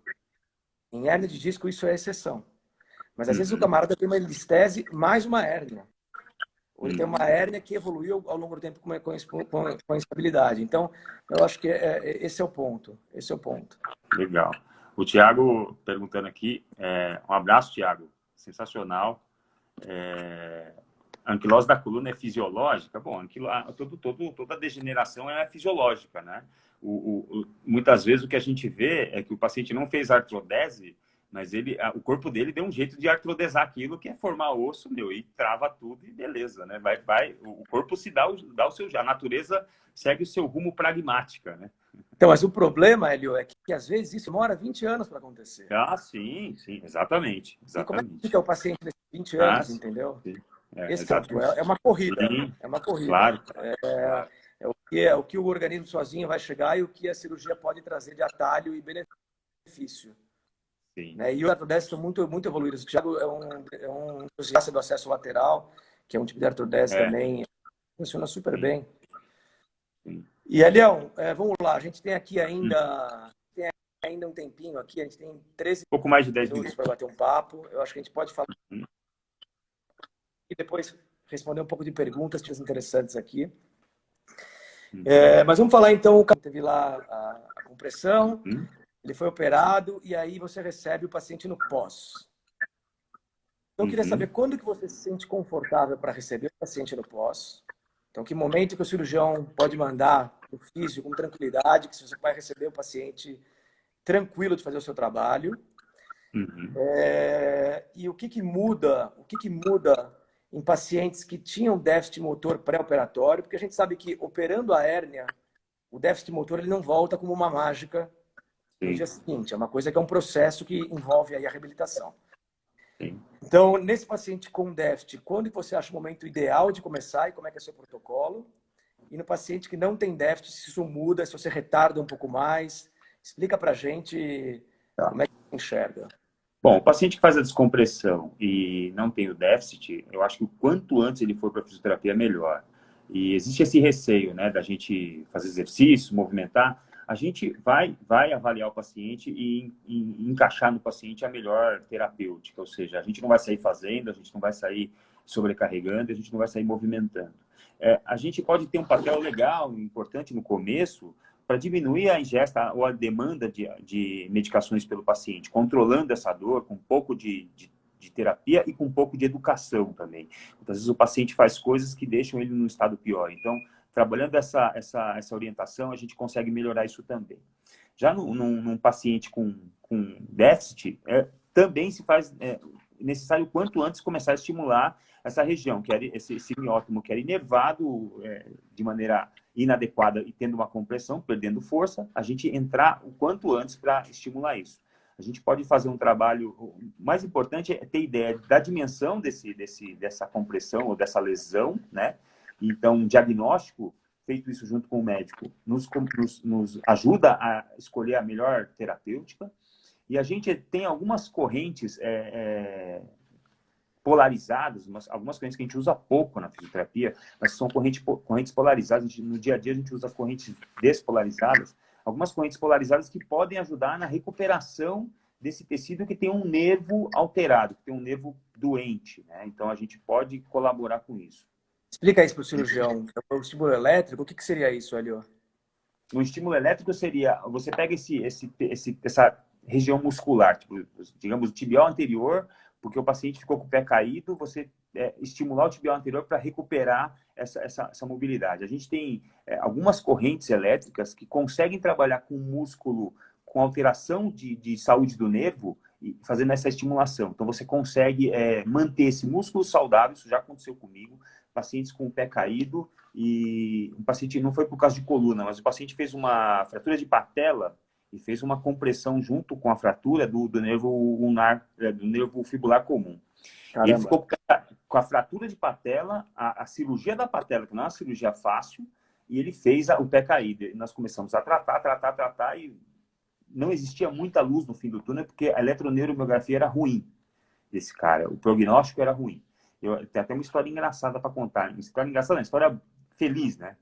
Em hérnia de disco, isso é exceção. Mas às vezes o
Uhum.
camarada tem uma listese mais uma hérnia. Ou ele tem uma
Uhum.
hérnia que evoluiu ao longo do tempo com instabilidade. Então, eu acho que esse é o ponto. Esse é o ponto.
Legal. O Thiago perguntando aqui, um abraço, Thiago, sensacional. A anquilose da coluna é fisiológica? Bom, toda degeneração é fisiológica, né? Muitas vezes o que a gente vê é que o paciente não fez artrodese, mas o corpo dele deu um jeito de artrodesar aquilo, que é formar osso, e trava tudo e beleza, né? O corpo se dá o seu... A natureza segue o seu rumo pragmática, né?
Então, mas o problema, Hélio, é que às vezes isso demora 20 anos para acontecer.
Ah, sim, sim, exatamente,
E como é que
exatamente.
fica o paciente nesses 20
Ah,
anos, entendeu?
sim.
Esse é o ponto.
Exatamente.
É uma corrida.
Sim,
É uma corrida.
claro, claro.
É o que o organismo sozinho vai chegar e o que a cirurgia pode trazer de atalho e benefício.
Sim.
Né? E os artrodeses estão muito evoluídos. O Thiago é um entusiasta do acesso lateral, que é um tipo de artrodese
É,
também. Funciona super
sim,
bem.
sim.
E, Elião, vamos lá. A gente tem aqui
Um
ainda um tempinho aqui. A gente tem 13
pouco mais de 10
minutos
minutos.
para bater um papo. Eu acho que a gente pode falar
Uhum.
e depois responder um pouco de perguntas interessantes aqui.
Uhum.
Mas vamos falar então, o cara teve lá a compressão,
Uhum.
ele foi operado e aí você recebe o paciente no pós. Então eu queria saber
Uhum.
quando que você se sente confortável para receber o paciente no pós. Então, que momento que o cirurgião pode mandar o físio com tranquilidade, que você vai receber o paciente tranquilo de fazer o seu trabalho.
Uhum.
E o que muda em pacientes que tinham déficit motor pré-operatório, porque a gente sabe que operando a hérnia, o déficit motor ele não volta como uma mágica no
Sim,
dia seguinte. É uma coisa que é um processo que envolve aí a reabilitação.
sim.
Então, nesse paciente com déficit, quando você acha o momento ideal de começar e como é que é o seu protocolo? E no paciente que não tem déficit, se isso muda, se você retarda um pouco mais, explica pra gente
Tá.
como é que você enxerga.
Bom, o paciente que faz a descompressão e não tem o déficit, eu acho que o quanto antes ele for para a fisioterapia, melhor. E existe esse receio, né, da gente fazer exercício, movimentar. A gente vai avaliar o paciente e encaixar no paciente a melhor terapêutica, ou seja, a gente não vai sair fazendo, a gente não vai sair sobrecarregando, a gente não vai sair movimentando. A gente pode ter um papel legal, importante no começo, para diminuir a ingesta ou a demanda de medicações pelo paciente, controlando essa dor com um pouco de terapia e com um pouco de educação também. Muitas vezes o paciente faz coisas que deixam ele num estado pior. Então, trabalhando essa orientação, a gente consegue melhorar isso também. Já num paciente com déficit, também se faz necessário quanto antes começar a estimular essa região, que era esse miótomo que era inervado de maneira inadequada e tendo uma compressão, perdendo força, a gente entrar o quanto antes para estimular isso. A gente pode fazer um trabalho... O mais importante é ter ideia da dimensão dessa compressão ou dessa lesão, né? Então, um diagnóstico feito isso junto com o médico nos ajuda a escolher a melhor terapêutica. E a gente tem algumas correntes polarizadas, algumas correntes que a gente usa pouco na fisioterapia, mas são correntes polarizadas. No dia a dia a gente usa correntes despolarizadas, algumas correntes polarizadas que podem ajudar na recuperação desse tecido que tem um nervo alterado, que tem um nervo doente, né? Então a gente pode colaborar com isso.
Explica isso para o cirurgião. O estímulo elétrico, o que seria isso, Helio?
Um estímulo elétrico seria, você pega essa região muscular, tipo, digamos, o tibial anterior, porque o paciente ficou com o pé caído, você estimular o tibial anterior para recuperar essa mobilidade. A gente tem algumas correntes elétricas que conseguem trabalhar com músculo, com alteração de saúde do nervo, e fazendo essa estimulação. Então, você consegue manter esse músculo saudável, isso já aconteceu comigo, pacientes com o pé caído, e um paciente, não foi por causa de coluna, mas o paciente fez uma fratura de patela e fez uma compressão junto com a fratura do nervo ulnar, do nervo fibular comum. E ele
Caramba.
ficou com a fratura de patela, a cirurgia da patela, que não é uma cirurgia fácil, e ele fez o pé caído. E nós começamos a tratar, e não existia muita luz no fim do túnel, porque a eletroneuromiografia era ruim desse cara, o prognóstico era ruim. Tem até uma história engraçada para contar. Uma história engraçada, uma história feliz, né?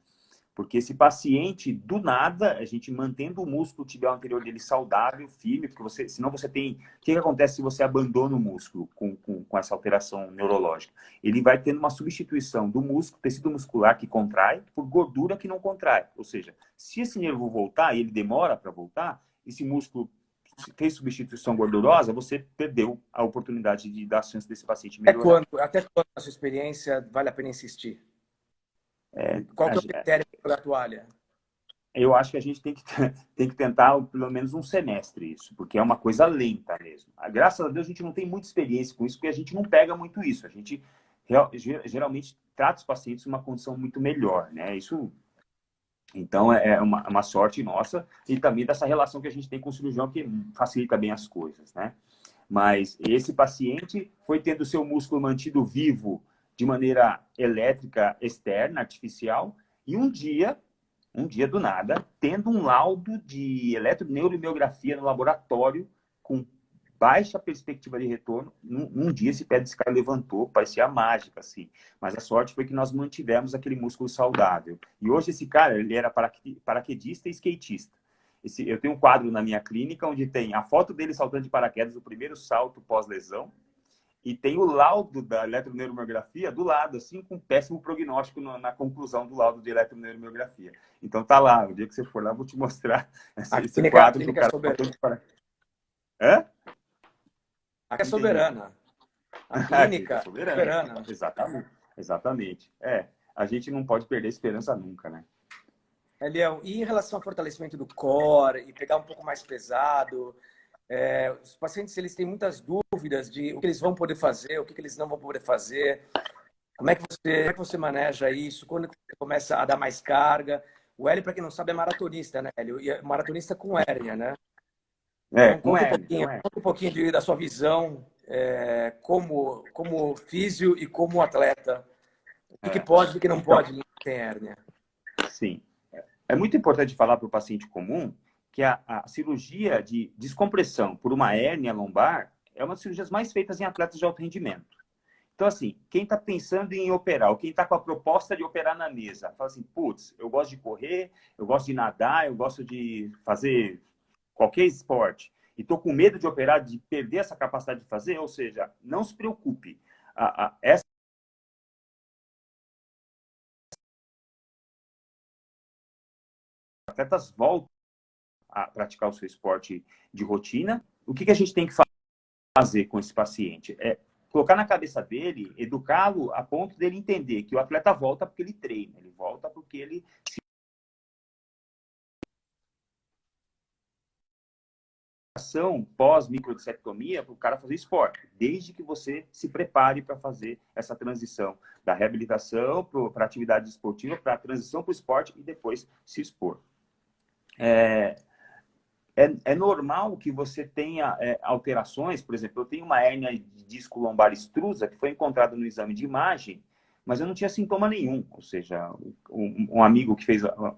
Porque esse paciente, do nada, a gente mantendo o músculo tibial anterior dele saudável, firme, porque você, senão você tem... O que acontece se você abandona o músculo com essa alteração neurológica? Ele vai tendo uma substituição do músculo, tecido muscular que contrai, por gordura que não contrai. Ou seja, se esse nervo voltar, e ele demora para voltar, esse músculo fez substituição gordurosa, você perdeu a oportunidade de dar a chance desse paciente melhorar.
Até quando, na sua experiência, vale a pena insistir? Qual que é o
É,
critério da toalha?
eu acho que a gente tem que tentar pelo menos um semestre isso, porque é uma coisa lenta mesmo. Graças a Deus a gente não tem muita experiência com isso, porque a gente não pega muito isso. A gente geralmente trata os pacientes em uma condição muito melhor, né? Isso, então, é uma sorte nossa e também dessa relação que a gente tem com o cirurgião que facilita bem as coisas, né? Mas esse paciente foi tendo o seu músculo mantido vivo de maneira elétrica externa, artificial, e um dia do nada, tendo um laudo de eletroneuromiografia no laboratório com baixa perspectiva de retorno, num dia esse pé desse cara levantou, parecia mágica, assim. Mas a sorte foi que nós mantivemos aquele músculo saudável. E hoje esse cara, ele era paraquedista e skatista. Eu tenho um quadro na minha clínica onde tem a foto dele saltando de paraquedas, o primeiro salto pós-lesão, e tem o laudo da eletroneuromiografia do lado, assim, com péssimo prognóstico na conclusão do laudo de eletroneuromiografia. Então tá lá, o dia que você for lá, eu vou te mostrar esse quadro do cara saltando de paraquedas. Hã?
Aqui é soberana. A clínica
é
soberana.
Exatamente. A gente não pode perder a esperança nunca, né?
Eliel, e em relação ao fortalecimento do core e pegar um pouco mais pesado, os pacientes eles têm muitas dúvidas de o que eles vão poder fazer, o que eles não vão poder fazer. Como é que você maneja isso? Quando você começa a dar mais carga? O Hélio, para quem não sabe, é maratonista, né, Hélio? E é maratonista com hérnia, né? Então, conta um pouquinho da sua visão como físio e como atleta. O que pode e o que não pode ter hérnia?
Sim. É muito importante falar para o paciente comum que a cirurgia de descompressão por uma hérnia lombar é uma das cirurgias mais feitas em atletas de alto rendimento. Então, assim, quem está pensando em operar, ou quem está com a proposta de operar na mesa, fala assim, putz, eu gosto de correr, eu gosto de nadar, eu gosto de fazer qualquer esporte, e estou com medo de operar, de perder essa capacidade de fazer, ou seja, não se preocupe. Essa atletas voltam a praticar o seu esporte de rotina. O que a gente tem que fazer com esse paciente? Colocar na cabeça dele, educá-lo a ponto dele entender que o atleta volta porque ele treina, ele volta porque ele pós-microdissectomia para o cara fazer esporte, desde que você se prepare para fazer essa transição da reabilitação para a atividade esportiva, para a transição para o esporte e depois se expor. É normal que você tenha alterações, por exemplo, eu tenho uma hérnia de disco lombar extrusa que foi encontrada no exame de imagem, mas eu não tinha sintoma nenhum. Ou seja, um amigo que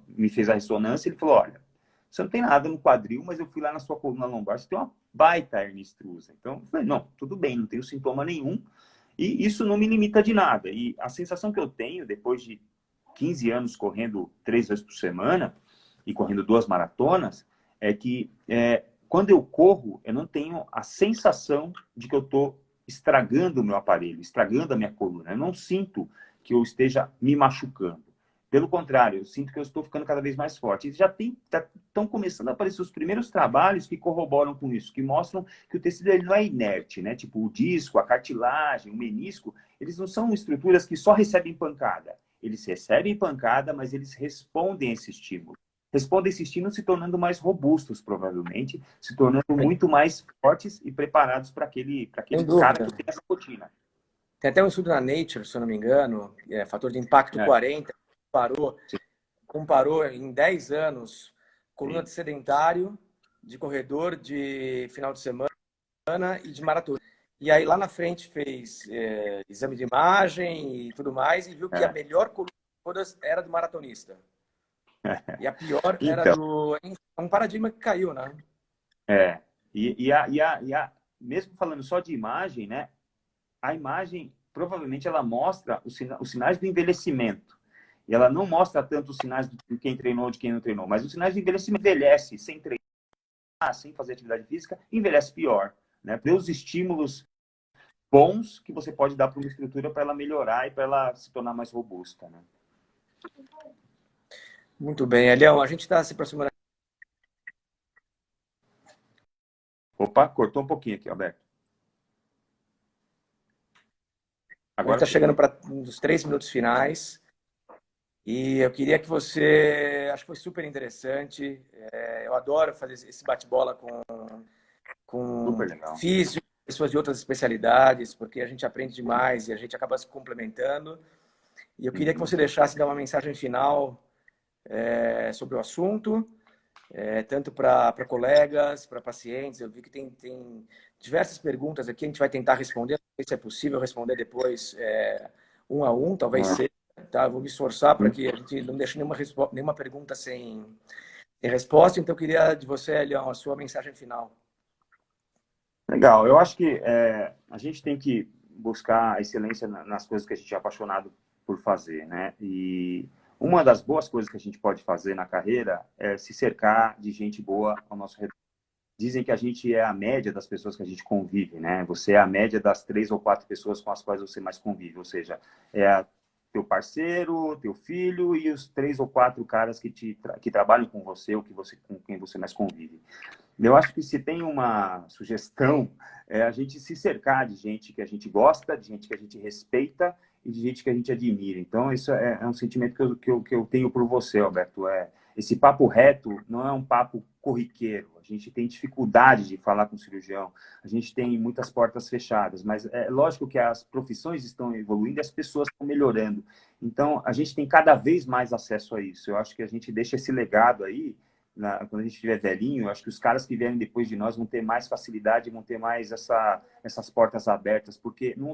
me fez a ressonância, ele falou, olha, você não tem nada no quadril, mas eu fui lá na sua coluna lombar, você tem uma baita hérnia extrusa. Então, eu falei, não, tudo bem, não tenho sintoma nenhum, e isso não me limita de nada. E a sensação que eu tenho, depois de 15 anos correndo 3 vezes por semana, e correndo 2 maratonas, é que quando eu corro, eu não tenho a sensação de que eu estou estragando o meu aparelho, estragando a minha coluna. Eu não sinto que eu esteja me machucando. Pelo contrário, eu sinto que eu estou ficando cada vez mais forte. E já estão começando a aparecer os primeiros trabalhos que corroboram com isso, que mostram que o tecido ele não é inerte, né? Tipo o disco, a cartilagem, o menisco, eles não são estruturas que só recebem pancada. Eles recebem pancada, mas eles respondem a esse estímulo. Respondem esse estímulo se tornando mais robustos, provavelmente, se tornando muito mais fortes e preparados para aquele cara que tem essa rotina.
Tem até um estudo na Nature, se eu não me engano, fator de impacto 40, comparou em 10 anos coluna de sedentário, de corredor, de final de semana e de maratona. E aí lá na frente fez exame de imagem e tudo mais e viu que a melhor coluna de todas era do maratonista. E a pior era do... É um paradigma que caiu, né?
Mesmo falando só de imagem, né? A imagem, provavelmente, ela mostra os sinais do envelhecimento. E ela não mostra tanto os sinais de quem treinou, de quem não treinou. Mas os sinais de envelhecimento envelhece sem treinar, sem fazer atividade física, envelhece pior. Né? Dê os estímulos bons que você pode dar para uma estrutura para ela melhorar e para ela se tornar mais robusta. Né?
Muito bem, Elião, a gente está se aproximando.
Opa, cortou um pouquinho aqui, Alberto.
A gente
Agora
está chegando para uns 3 minutos finais. E eu queria que você... Acho que foi super interessante. Eu adoro fazer esse bate-bola com
super legal.
físicos, pessoas de outras especialidades, porque a gente aprende demais e a gente acaba se complementando. E eu queria que você deixasse dar uma mensagem final sobre o assunto, tanto para colegas, para pacientes. Eu vi que tem diversas perguntas aqui, a gente vai tentar responder, não sei se é possível responder depois um a um, talvez seja. Tá? Eu vou me esforçar para que a gente não deixe nenhuma pergunta sem resposta. Então, eu queria de você, Elião, a sua mensagem final.
Legal. Eu acho que a gente tem que buscar a excelência nas coisas que a gente é apaixonado por fazer, né? E uma das boas coisas que a gente pode fazer na carreira é se cercar de gente boa ao nosso redor. Dizem que a gente é a média das pessoas que a gente convive, né? Você é a média das 3 ou 4 pessoas com as quais você mais convive, ou seja, teu parceiro, teu filho e os 3 ou 4 caras que trabalham com você ou com quem você mais convive. Eu acho que se tem uma sugestão, é a gente se cercar de gente que a gente gosta, de gente que a gente respeita e de gente que a gente admira. Então, isso é um sentimento que eu tenho por você, Alberto. Esse papo reto não é um papo corriqueiro. A gente tem dificuldade de falar com o cirurgião. A gente tem muitas portas fechadas. Mas é lógico que as profissões estão evoluindo e as pessoas estão melhorando. Então, a gente tem cada vez mais acesso a isso. Eu acho que a gente deixa esse legado aí. Quando a gente estiver velhinho, eu acho que os caras que vierem depois de nós vão ter mais facilidade, vão ter mais essas portas abertas, porque não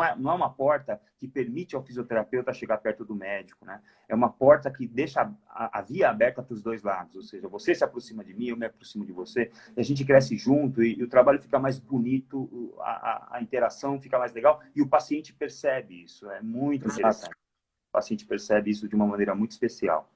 é uma porta que permite ao fisioterapeuta chegar perto do médico, né? É uma porta que deixa a via aberta para os dois lados, ou seja, você se aproxima de mim, eu me aproximo de você, e a gente cresce junto e o trabalho fica mais bonito, a interação fica mais legal e o paciente percebe isso, é muito interessante. O paciente percebe isso de uma maneira muito especial.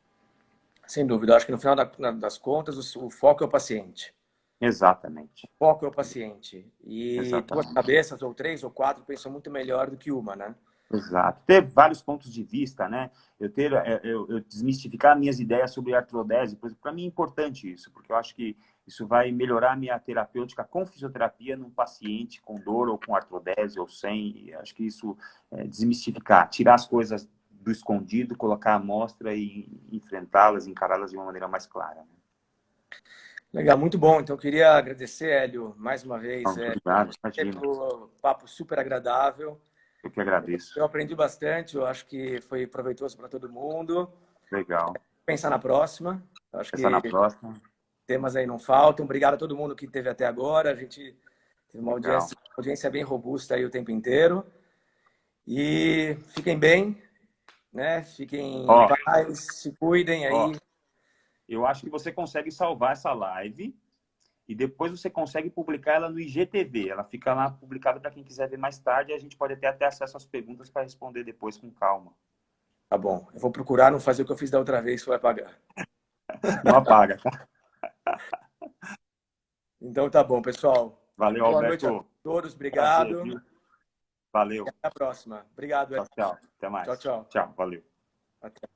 Sem dúvida. Eu acho que no final das contas, o foco é o paciente.
Exatamente.
O foco é o paciente. E
Exatamente.
2 cabeças, ou 3 ou 4, pensam muito melhor do que uma, né?
Exato. Ter vários pontos de vista, né? Eu desmistificar minhas ideias sobre artrodese, por exemplo, para mim é importante isso, porque eu acho que isso vai melhorar a minha terapêutica com fisioterapia num paciente com dor ou com artrodese ou sem. E acho que isso desmistificar, tirar as coisas do escondido, colocar à mostra e enfrentá-las, encará-las de uma maneira mais clara. Né?
Legal, muito bom. Então, eu queria agradecer, Hélio, mais uma vez.
Muito obrigado.
Pelo papo super agradável.
Eu que agradeço.
Eu aprendi bastante, eu acho que foi proveitoso para todo mundo.
Legal.
Pensar na próxima. Acho
Pensar na próxima.
Temas aí não faltam. Obrigado a todo mundo que esteve até agora. A gente teve uma audiência bem robusta aí o tempo inteiro. E fiquem bem, né? Fiquem em paz, se cuidem aí.
Eu acho que você consegue salvar essa live e depois você consegue publicar ela no IGTV. Ela fica lá publicada para quem quiser ver mais tarde e a gente pode ter até acesso às perguntas para responder depois com calma.
Tá bom. Eu vou procurar não fazer o que eu fiz da outra vez, que vai apagar.
Não apaga, tá?
Então tá bom, pessoal.
Valeu,
Boa
Alberto.
noite a todos. Obrigado.
Prazer, valeu.
Até a próxima. Obrigado.
Tchau. Até mais.
Tchau.
Tchau, valeu.
Até.